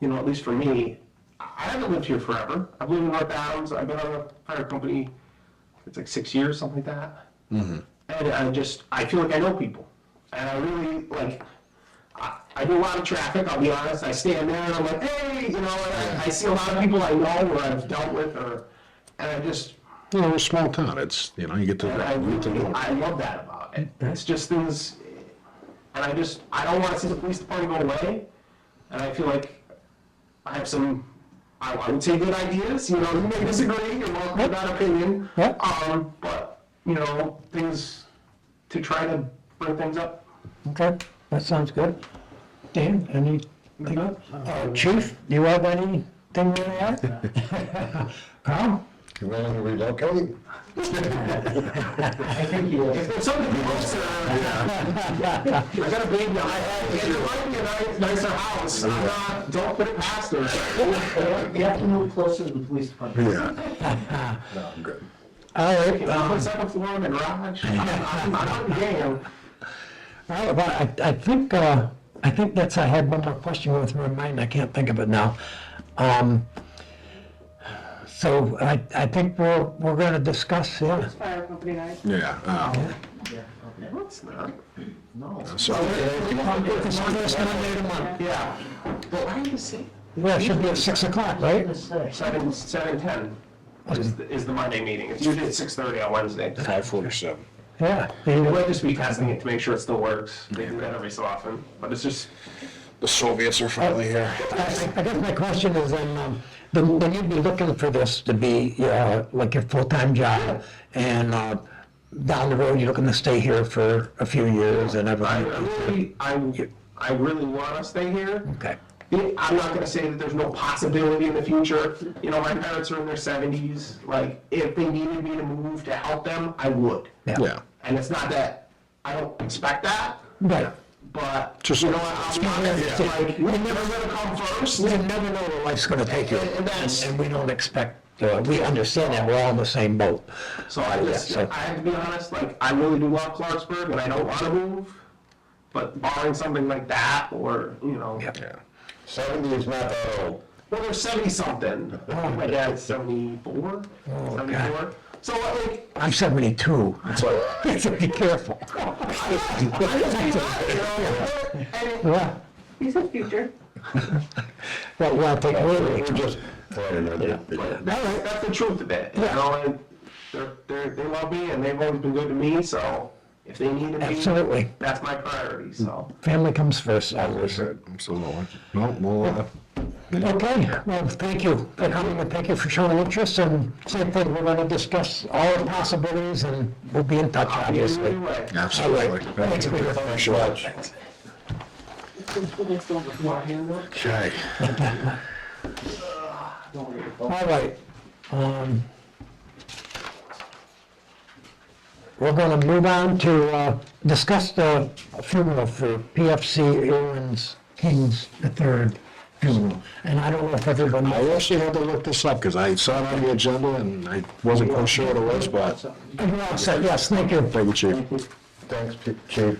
you know, at least for me, I haven't lived here forever. I've lived in North Adams, I've been on a fire company, it's like 6 years, something like that. And I feel like I know people. And I really, like, I do a lot of traffic, I'll be honest. I stand there and I'm like, hey, you know, and I see a lot of people I know or I've dealt with, and I just, You know, we're a small town, it's, you know, you get to. and I you get to really, know. I love that about it. It's just things, and I don't want to see the police department go away. And I feel like I have some, I would say good ideas, you know, you may disagree, you're welcome to that opinion. Yeah. But, you know, things to try to bring things up. Okay, that sounds good. Dan, anything? Chief, do you have anything you want to add? Carl? You willing to relocate? I think you, If there's something closer, I got a baby, there might be a nicer house. I'm not, don't put it past her. you have to move closer to the police department. Yeah. No, I'm good. All right, Put second floor in the garage. I'm not a game. I think that's, I had one more question going through my mind, I can't think of it now. So I think we're gonna discuss, yeah. Fire company night. Yeah. Yeah, okay. No, it's not. No. So, It's the first Monday of the month. Yeah. Well, why do you say? Yeah, it should be at 6 o'clock, right? 7:10 is the Monday meeting. It's usually at 6:30 on Wednesday. 5:47. Yeah. We'll just be testing it to make sure it still works. They do that every so often, but it's just, The Soviets are finally here. I guess my question is then you'd be looking for this to be like your full-time job, and down the road, you're looking to stay here for a few years and I everything? really want to stay here. Okay, I'm not gonna say that there's no possibility in the future. You know, my parents are in their 70s. Like, if they needed me to move to help them, I would. Yeah. And it's not that, I don't expect that, right. but, Just- you know, I'll be honest, Yeah. like, you're gonna come first. We never know where life's gonna take you, And that's- and we don't expect, we understand that, we're all in the same boat. So I just, Yeah, so- I have to be honest, like, I really do love Clarksburg, and I don't wanna move, but barring something like that, or, you know. Yeah. Yeah. 70 is not that old. Well, they're 70-something. My dad's 74, 74. So, like, I'm 72, so be careful. Yeah, He's a future. well, take it We're easy. just playing another. that's the truth of it, you know, and they love me, and they've always been good to me, so if they needed me, Absolutely. that's my priority, so. Family comes first, always. Absolutely. No, we'll, Okay, well, thank you for coming, and thank you for showing interest, and same thing, we're gonna discuss all the possibilities, and we'll be in touch, obviously. Anyway. absolutely. Thanks, Peter. Thanks so much. Okay. All right. we're gonna move on to discuss the funeral for PFC Aaron's King's III funeral. And I don't know if everyone I actually had to look this up because I saw it on the agenda and I wasn't quite sure what it was, but Yes, thank you. thank you, Chief. Thanks, Chief.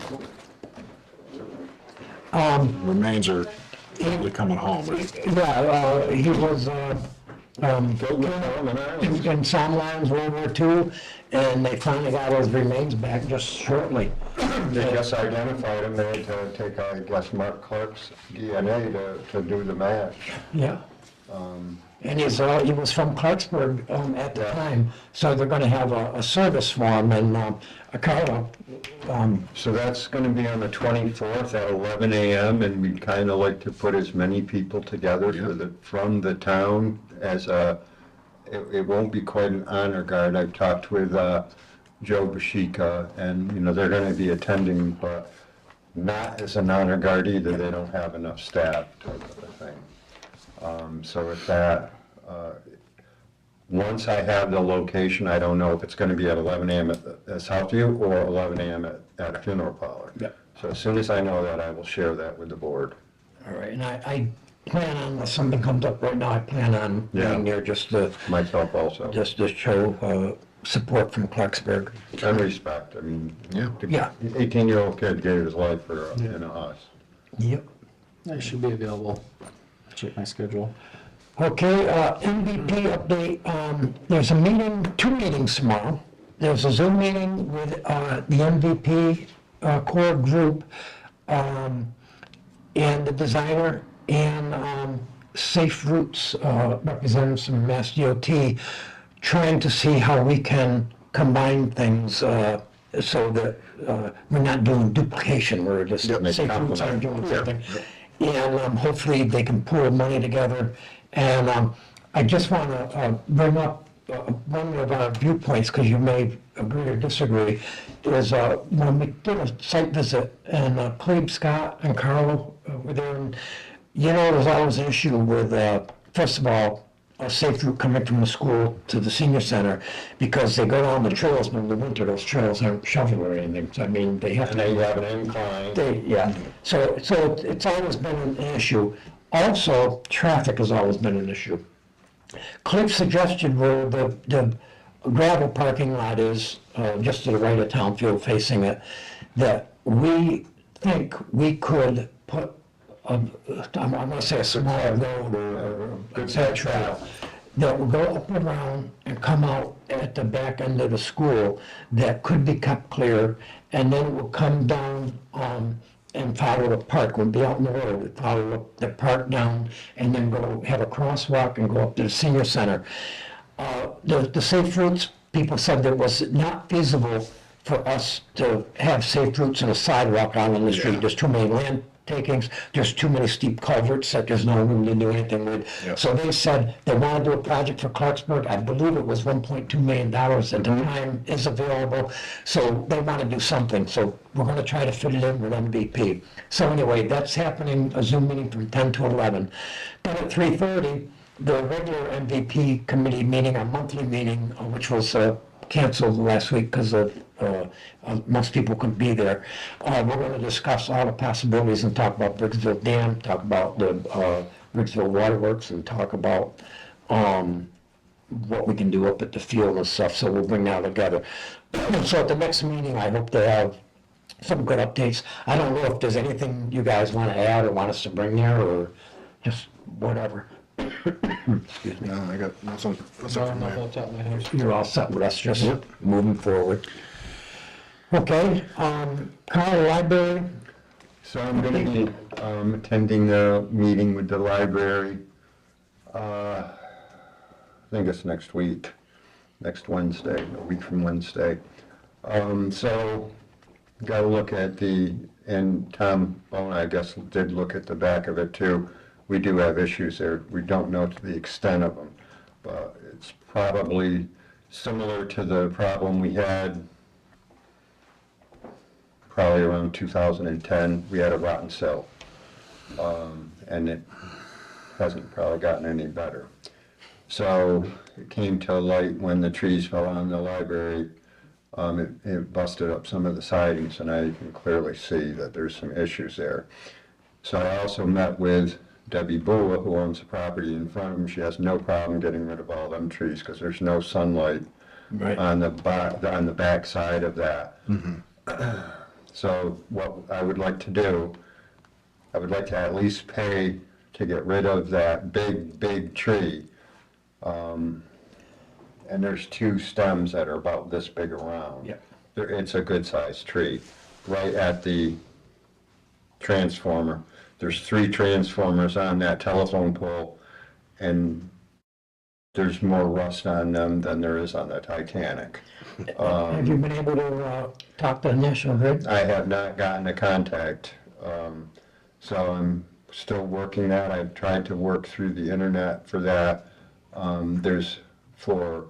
Remains are probably coming home, right? Yeah, he was, Killed in Ireland. in Sondland's World War II, and they finally got his remains back just shortly. They just identified him, they had to take, I guess, Mark Clark's DNA to do the match. Yeah. And he was from Clarksburg at the time, so they're gonna have a service for him, and Carla, So that's gonna be on the 24th at 11 a.m., and we'd kind of like to put as many people together from the town as it won't be quite an honor guard. I've talked with Joe Bashika, and, they're gonna be attending, but not as an honor guard either. They don't have enough staff type of a thing. So with that, once I have the location, I don't know if it's gonna be at 11 a.m. at Southview or 11 a.m. at a funeral parlor. Yeah. So as soon as I know that, I will share that with the board. all right, and I plan on, if something comes up right now, I plan on being there just to show support from Clarksburg. And respect, I mean. Yeah. Yeah. 18-year-old kid gave his life for, us. Yep. I should be available. Check my schedule. Okay, MVP update, there's a meeting, 2 meetings tomorrow. There's a Zoom meeting with the MVP core group and the designer and Safe Routes representatives from Mass DOT, trying to see how we can combine things so that we're not doing duplication, we're just, Safe Routes aren't doing something. And hopefully they can pool money together. And I just want to bring up one of our viewpoints, because you may agree or disagree, is when we did a site visit, and Cleve, Scott, and Carlo were there, and there's always an issue with, first of all, a safe route coming from the school to the senior center, because they go down the trails, but in the winter, those trails aren't shoveled or anything, so I mean, they have to. And then you have an incline. Yeah, so it's always been an issue. Also, traffic has always been an issue. Cliff suggested where the gravel parking lot is, just to the right of Townfield facing it, that we think we could put, I'm gonna say a small road or a trail that will go up and around and come out at the back end of the school that could be kept clear, and then it will come down and follow the park. We'll be out in the road, follow the park down, and then go have a crosswalk and go up to the senior center. The safe routes, people said that it was not feasible for us to have safe routes and a sidewalk out on the street. There's too many land takings, there's too many steep culverts that there's no room to do anything with. Yeah. So they said they want to do a project for Clarksburg. I believe it was $1.2 million at the time is available. So they want to do something. So we're going to try to fit it in with MVP. So anyway, that's happening, a Zoom meeting from 10 to 11. Then at 3:30, the regular MVP committee meeting, our monthly meeting, which was canceled last week because most people couldn't be there. We're going to discuss all the possibilities and talk about Briggsville Dam, talk about the Briggsville Waterworks, and talk about what we can do up at the field and stuff. So we'll bring that together. So at the next meeting, I hope to have some good updates. I don't know if there's anything you guys want to add or want us to bring there, or just whatever. Excuse me. No, I got nothing from there. You're all set with us, just moving forward. Okay, Carl, library, So I'm going to be attending the meeting with the library, I think it's next week, next Wednesday, a week from Wednesday. So, got to look at and Tom Bone, I guess, did look at the back of it too. We do have issues there. We don't know to the extent of them, but it's probably similar to the problem we had probably around 2010. We had a rotten cell, and it hasn't probably gotten any better. So it came to light when the trees fell on the library. It busted up some of the sidings, and I can clearly see that there's some issues there. So I also met with Debbie Bula, who owns the property in front of him. She has no problem getting rid of all them trees because there's no sunlight Right. on the back side of that. So what I would like to do, I would like to at least pay to get rid of that big tree. And there's 2 stems that are about this big around. Yep. It's a good-sized tree, right at the transformer. There's 3 transformers on that telephone pole, and there's more rust on them than there is on the Titanic. Have you been able to talk to National Grid? I have not gotten a contact, so I'm still working that. I've tried to work through the internet for that. There's for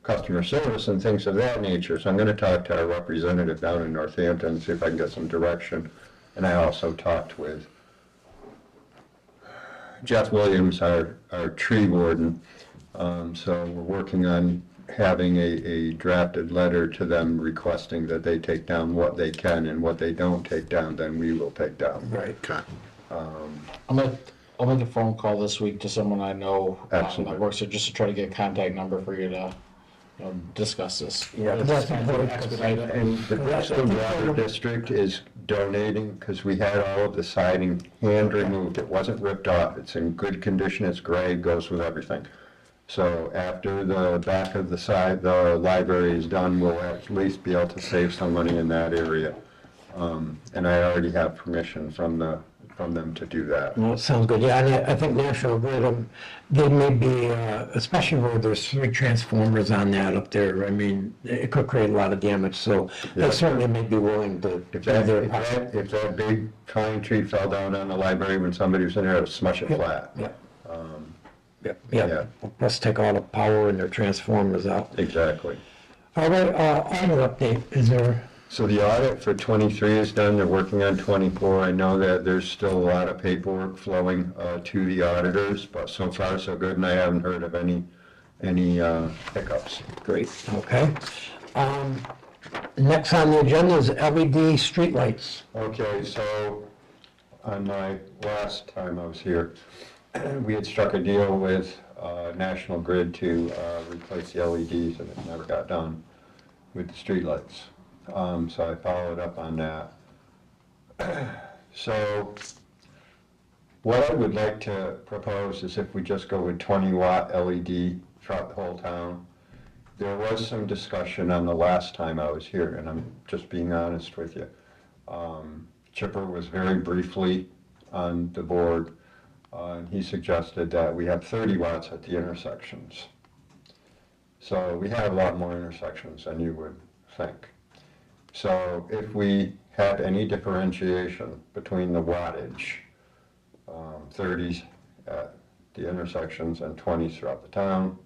customer service and things of that nature, so I'm gonna talk to our representative down in Northampton and see if I can get some direction. And I also talked with Jeff Williams, our tree warden, so we're working on having a drafted letter to them requesting that they take down what they can, and what they don't take down, then we will take down. Right. Okay. I'll make a phone call this week to someone I know Absolutely. that works there, just to try to get a contact number for you to, discuss this. Yeah, It's that's kind of important. expedite it. And the Bristol Water District is donating, because we had all of the siding hand removed. It wasn't ripped off. It's in good condition. It's gray, goes with everything. So after the back of the library is done, we'll at least be able to save some money in that area. And I already have permission from them to do that. Well, it sounds good. Yeah, and I think National Grid, they may be, especially where there's 3 transformers on that up there. I mean, it could create a lot of damage, so Yeah. they certainly may be willing to. If that big pine tree fell down on the library when somebody was in there, it would smush it flat. Yeah. Yeah. Yeah. Let's take all the power and their transformers out. Exactly. All right, audit update. Is there? So the audit for 23 is done, they're working on 24. I know that there's still a lot of paperwork flowing to the auditors, but so far so good, and I haven't heard of any hiccups. Great. Okay. Next on the agenda is LED streetlights. Okay, so on my last time I was here, we had struck a deal with National Grid to replace the LEDs, and it never got done with the streetlights. So I followed up on that. So what I would like to propose is if we just go with 20-watt LED throughout the whole town. There was some discussion on the last time I was here, and I'm just being honest with you. Chipper was very briefly on the board, and he suggested that we have 30 watts at the intersections. So we have a lot more intersections than you would think. So if we had any differentiation between the wattage, 30s at the intersections and 20s throughout the town,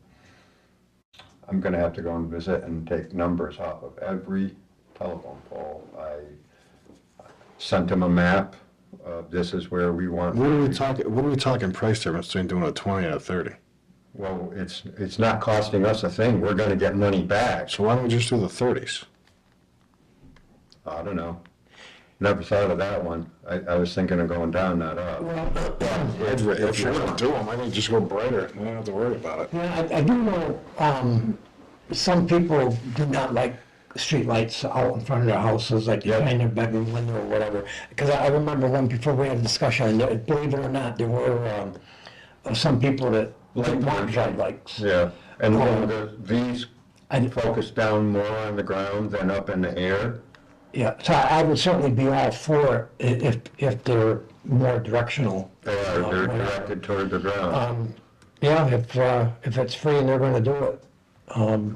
I'm gonna have to go and visit and take numbers off of every telephone pole. I sent them a map of this is where we want. What are we talking price difference between doing a 20 and a 30? Well, it's not costing us a thing. We're gonna get money back. So why don't we just do the 30s? I don't know. Never thought of that one. I was thinking of going down, not up. If you're gonna do them, I think just go brighter, I don't have to worry about it. Yeah, I do know, some people do not like streetlights out in front of their houses, like behind their bedroom window or whatever. Because I remember when, before we had a discussion, and believe it or not, there were some people that didn't want bright lights. Yeah, and these focus down more on the ground than up in the air. Yeah, so I would certainly be all for it if they're more directional. They're directed toward the ground. Yeah, if it's free and they're gonna do it,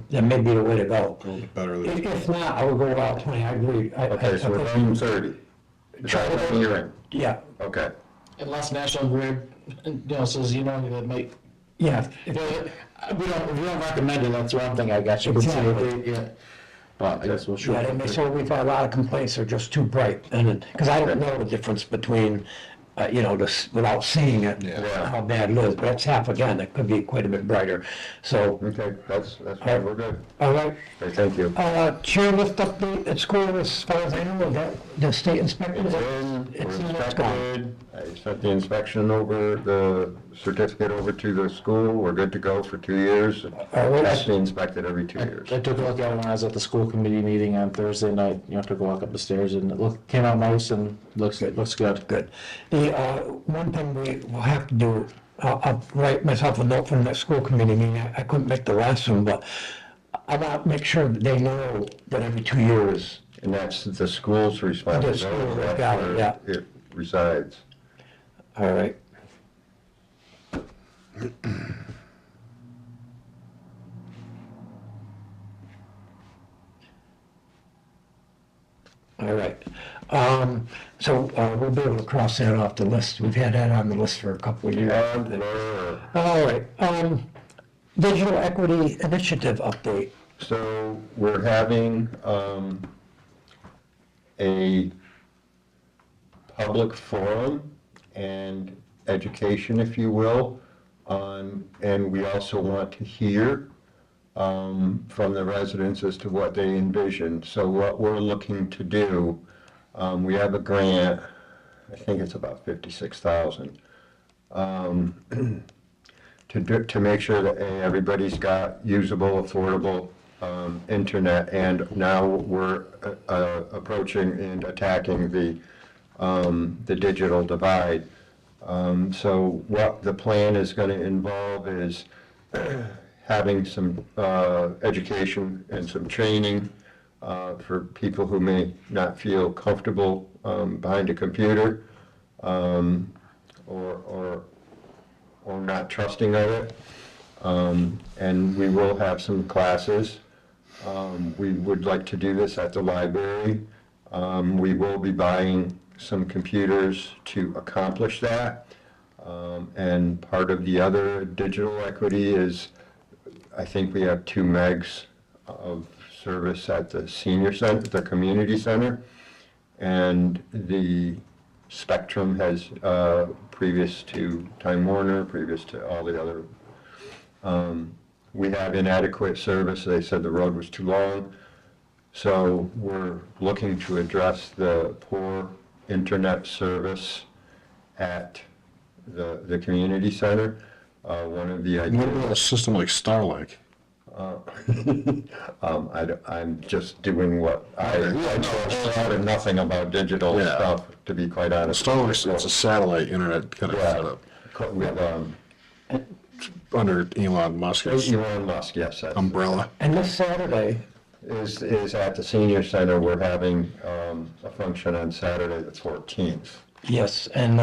that may be the way to go. Better than. If not, I would go out 20, I agree. Okay, so we're going 30. Is that what I'm hearing? Yeah, Okay. Unless National Grid, says, that might, yeah. we don't recommend it, that's one thing I got you. Exactly. Yeah. But I guess we'll shoot. Yeah, they may, so we've had a lot of complaints, they're just too bright, and, because I don't know the difference between without seeing it, Yeah. how bad it is. But it's half again, it could be quite a bit brighter. So, Okay, that's fine, we're good. all right. Okay, thank you. Chair lift update at school, as far as I know, that the state inspector. It's in, It's we're in, it's gone. inspected, I sent the inspection over, the certificate over to the school, we're good to go for 2 years. right. Actually inspected every 2 years. I took a look at it when I was at the school committee meeting on Thursday night, took a walk up the stairs and it came out nice and looks good. Good. The, one thing we will have to do, I'll write myself a note from that school committee meeting. I couldn't make the last one, but I want to make sure that they know that every 2 years. And that's the school's responsibility, The school, that's got it, yeah. where it resides. All right. All right. So we'll be able to cross that off the list. We've had that on the list for a couple of years. All right. Digital Equity Initiative update. So we're having a public forum and education, if you will, and we also want to hear from the residents as to what they envision. So what we're looking to do, we have a grant, I think it's about $56,000, to make sure that everybody's got usable, affordable internet, and now we're approaching and attacking the digital divide. So what the plan is going to involve is having some education and some training for people who may not feel comfortable behind a computer or not trusting of it. And we will have some classes. We would like to do this at the library. We will be buying some computers to accomplish that. And part of the other digital equity is, I think we have 2 megs of service at the senior center, the community center. And the Spectrum has, previous to Time Warner, previous to all the other, we have inadequate service. They said the road was too long. So we're looking to address the poor internet service at the community center. One of the What ideas. about a system like Starlink? I'm just doing what I know thought and nothing about digital Yeah. stuff, to be quite honest. Starlink's, it's a satellite internet kind of Yeah. setup With under Elon Musk's Elon Musk, yes. That's umbrella. And this Saturday, is at the senior center. We're having a function on Saturday, the 14th. yes, and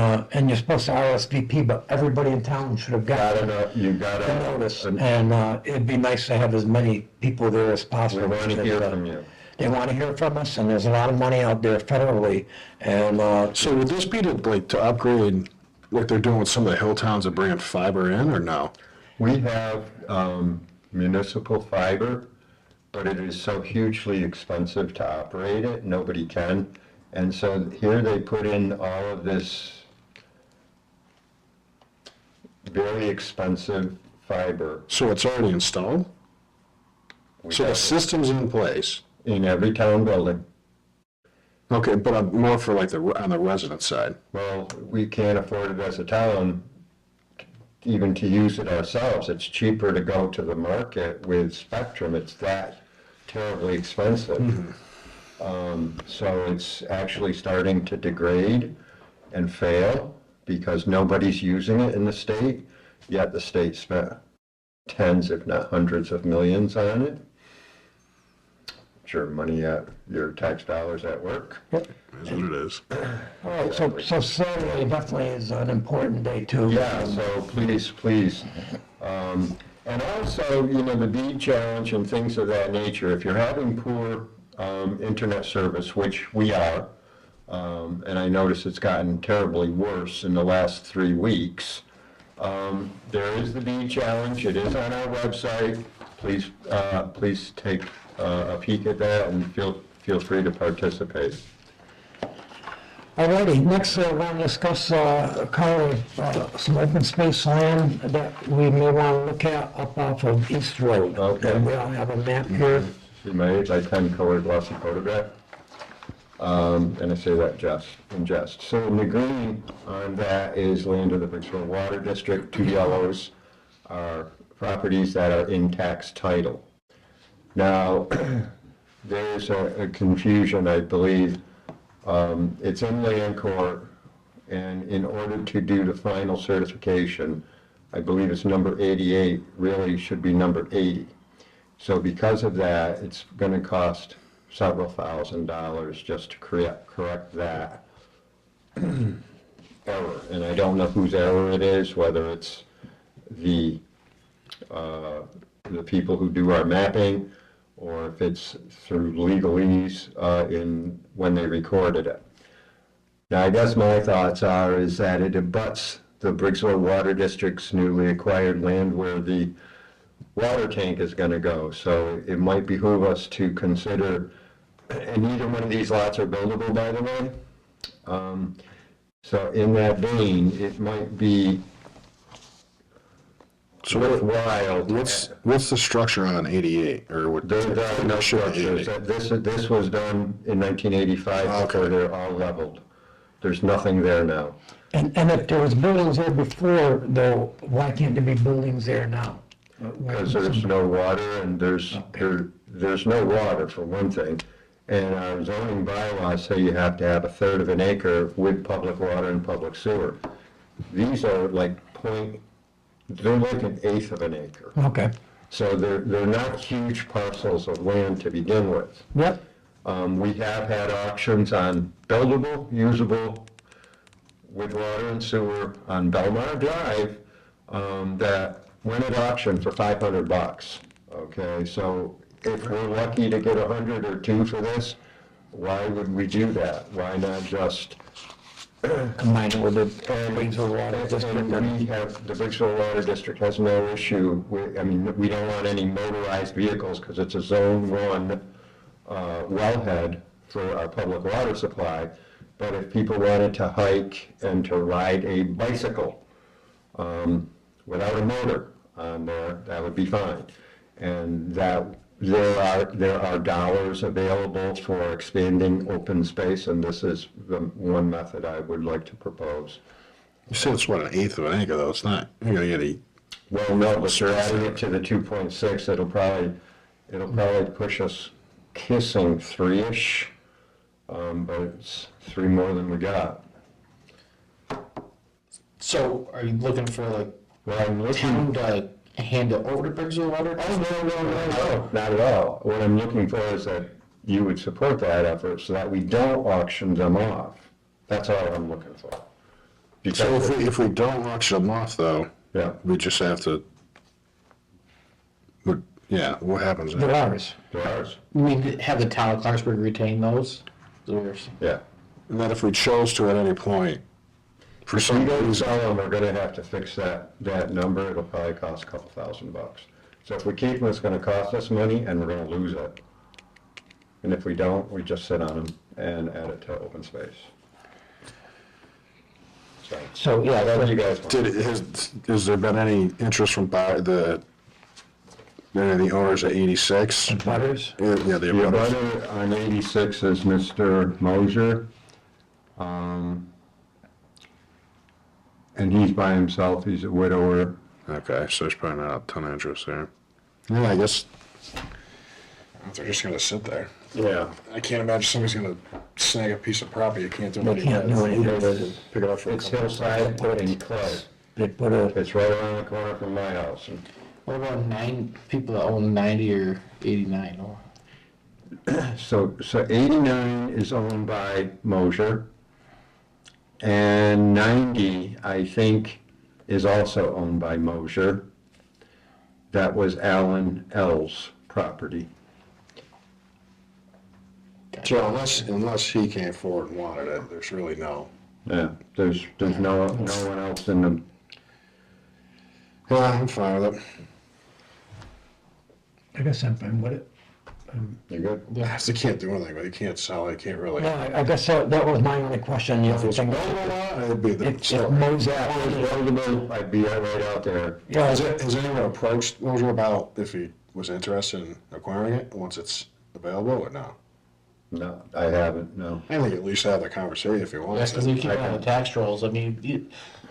you're supposed to RSVP, but everybody in town should have gotten You the gotta, notice. And it'd be nice to have as many people there as we possible. want to hear from you. They want to hear from us, and there's a lot of money out there federally. And So would this be to upgrade, like they're doing with some of the hill towns that bringing fiber in, or no? We have municipal fiber, but it is so hugely expensive to operate it, nobody can. And so here they put in all of this very expensive fiber. So it's already installed? We So the have system's in place? in every town building. Okay, but more for like on the resident side. Well, we can't afford it as a town, even to use it ourselves. It's cheaper to go to the market with Spectrum. It's that terribly expensive. So it's actually starting to degrade and fail because nobody's using it in the state, yet the state spent tens, if not hundreds of millions on it. Sure, money at your tax dollars at work. Is what it is. all right, so Saturday definitely is an important day too. Yeah, so please. And also, the bead challenge and things of that nature, if you're having poor internet service, which we are, and I notice it's gotten terribly worse in the last 3 weeks, there is the bead challenge. It is on our website. Please take a peek at that and feel free to participate. Alrighty, next I want to discuss some open space land that we may want to look at up off of East Road. Okay. And we all have a map here. See my 8x10 colored glossy photograph? And I say that in jest. So in the green on that is land of the Brixville Water District. 2 yellows are properties that are in tax title. Now, there's a confusion, I believe. It's in land court, and in order to do the final certification, I believe it's number 88, really should be number 80. So because of that, it's going to cost several $1,000s just to correct that error. And I don't know whose error it is, whether it's the people who do our mapping, or if it's through legalese when they recorded it. Now, I guess my thoughts is that it abuts the Brixville Water District's newly acquired land where the water tank is going to go. So it might behoove us to consider, and either one of these lots are buildable, by the way. So in that vein, it might be worthwhile. What's the structure on 88, or what? There are no structures. This was done in 1985, Okay. before they're all leveled. There's nothing there now. And if there was buildings there before, though, why can't there be buildings there now? Because there's no water, and there's no water, for one thing. And our zoning bylaws say you have to have 1/3 of an acre with public water and public sewer. These are they're like 1/8 of an acre. Okay, So they're not huge parcels of land to begin with. yep, We have had auctions on buildable, usable, with water and sewer on Belmar Drive, that went at auction for $500. Okay, so if we're lucky to get 100 or 2 for this, why would we do that? Why not just combine it with the Brixville Water District. And we have, the Brixville Water District has no issue with, we don't want any motorized vehicles because it's a Zone 1 wellhead for our public water supply. But if people wanted to hike and to ride a bicycle without a motor on there, that would be fine. And that there are dollars available for expanding open space, and this is the one method I would like to propose. You said it's what, 1/8 of an acre, though, it's not, you're gonna get a, Well, no, but you're adding it to the 2.6, it'll probably push us kissing 3-ish, but it's 3 more than we got. So are you looking for like Well, I'm looking. town to hand it over to Brixville Water? No, not at all. What I'm looking for is that you would support that effort so that we don't auction them off. That's all I'm looking for. so Because, if we don't auction them off, though, yeah, we just have to, yeah, what happens then? They're ours. they're ours. We have the town of Clarksburg retain those? Yeah. And then if we chose to at any point, for If we some don't reason, sell them, we're gonna have to fix that number. It'll probably cost a couple $1,000. So if we keep them, it's gonna cost us money and we're gonna lose it. And if we don't, we just sit on them and add it to open space. So, yeah, What that do you guys want? has there been any interest from any of the owners at 86? butters. Yeah, the The abutters. abutter on 86 is Mr. Mosier. And he's by himself, he's a widower. Okay, so there's probably not a ton of interest there. Yeah, I guess they're just gonna sit there. Yeah. I can't imagine somebody's gonna snag a piece of property, you can't do They anything can't with do it. anything. Pick it up for a It's couple. hillside and clay. They put a, It's right around the corner from my house. And What about people that own 90 or 89? So 89 is owned by Mosier. And 90, I think, is also owned by Mosier. That was Alan L's property. So unless he came forward and wanted it, there's really no. Yeah, there's no one else in the, Yeah, I'm fine with it. I guess I'm fine with it. You good? They can't do anything, but you can't sell, you can't really. Yeah, I guess that was my only question, the If other it's thing. available or not, it'd be the. If Mo's Yeah, if it was available, I'd be right out there. Yeah, Has anyone approached Moser about if he was interested in acquiring it once it's available or no? No, I haven't, no. I think at least have the conversation if he Yes, wants because you to. keep it on the tax rolls, I mean,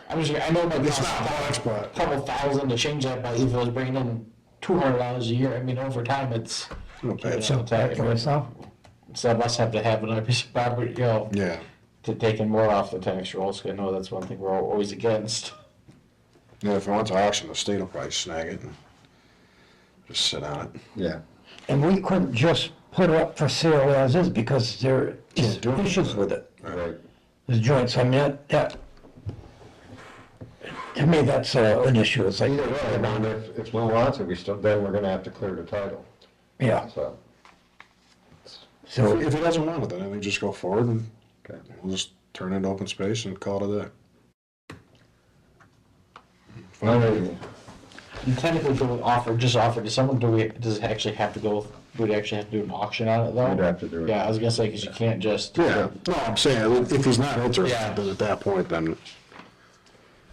I know it might It's cost not much, a but couple thousand to change that, but if it was bringing in $200 a year, I mean, over time, it's. no bad. So- back to myself. Some of us have to have another piece of property, you know, Yeah, to taking more off the tax rolls, 'cause I know that's one thing we're always against. yeah, if he wants to auction, the state will probably snag it and just sit on it. Yeah. And we couldn't just put it up for sale as is because there is Can't do it. issues with it. Right. There's joints, I mean, that, to me, that's an issue, it's like, Either way, I mean, if Lou wants it, then we're gonna have to clear the title, yeah, so. so, If he doesn't want it, then I think just go forward and Okay. we'll just turn it into open space and call it a day. All right. And technically, do we offer, does it actually have to go, do we actually have to do an auction on it though? We'd have to do it. Yeah, I was gonna say, because you can't just. Yeah, no, I'm saying, if he's not interested, Yeah. then at that point, then,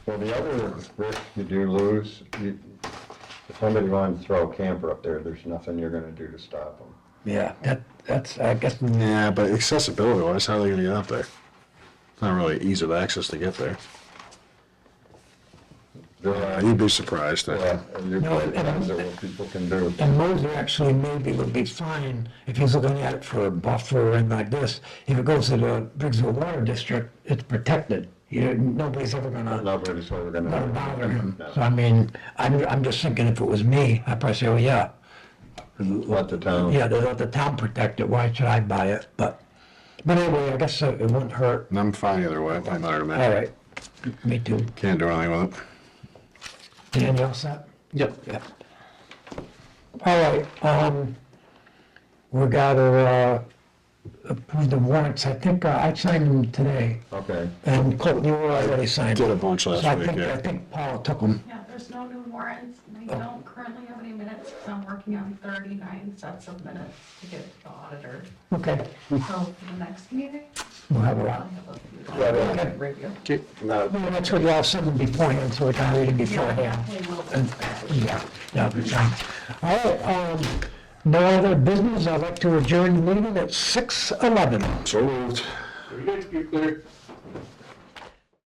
Well, the other risk you do lose, if somebody wanted to throw a camper up there, there's nothing you're gonna do to stop them. yeah, that's, I guess, yeah, but accessibility wise, how are they gonna get up there? It's not really easy of access to get there. You'd be surprised. Yeah, and you No, it depends on what people can do. and Moser actually maybe would be fine if he's looking at it for a buffer and like this. If it goes to the Briggsville Water District, it's protected. Nobody's ever gonna Nobody's ever gonna. bother him. No. So I mean, I'm just thinking if it was me, I'd probably say, oh, yeah. Let the town. Yeah, they let the town protect it, why should I buy it? But anyway, I guess it wouldn't hurt. And I'm fine either way, it doesn't matter to me. All right, me too. Can't do anything with it. Dan, you all set? Yep. Yeah. All right, we got to approve the warrants. I think I signed them today, Okay. and Colton, you were already signed. Did a bunch last So I week, think, yeah. I think Paul took them. Yeah, there's no new warrants, and I don't currently have any minutes, because I'm working on 39 sets of minutes to give to the auditor. Okay, So for the next meeting, we'll have a I'll lot. have a few to review. No, Well, that's what y'all send them beforehand, so we can read it beforehand. Definitely will. And, yeah, that'll be fine. All right, no other business. I'd like to adjourn the meeting at 6:11. so moved. Very good, you're clear.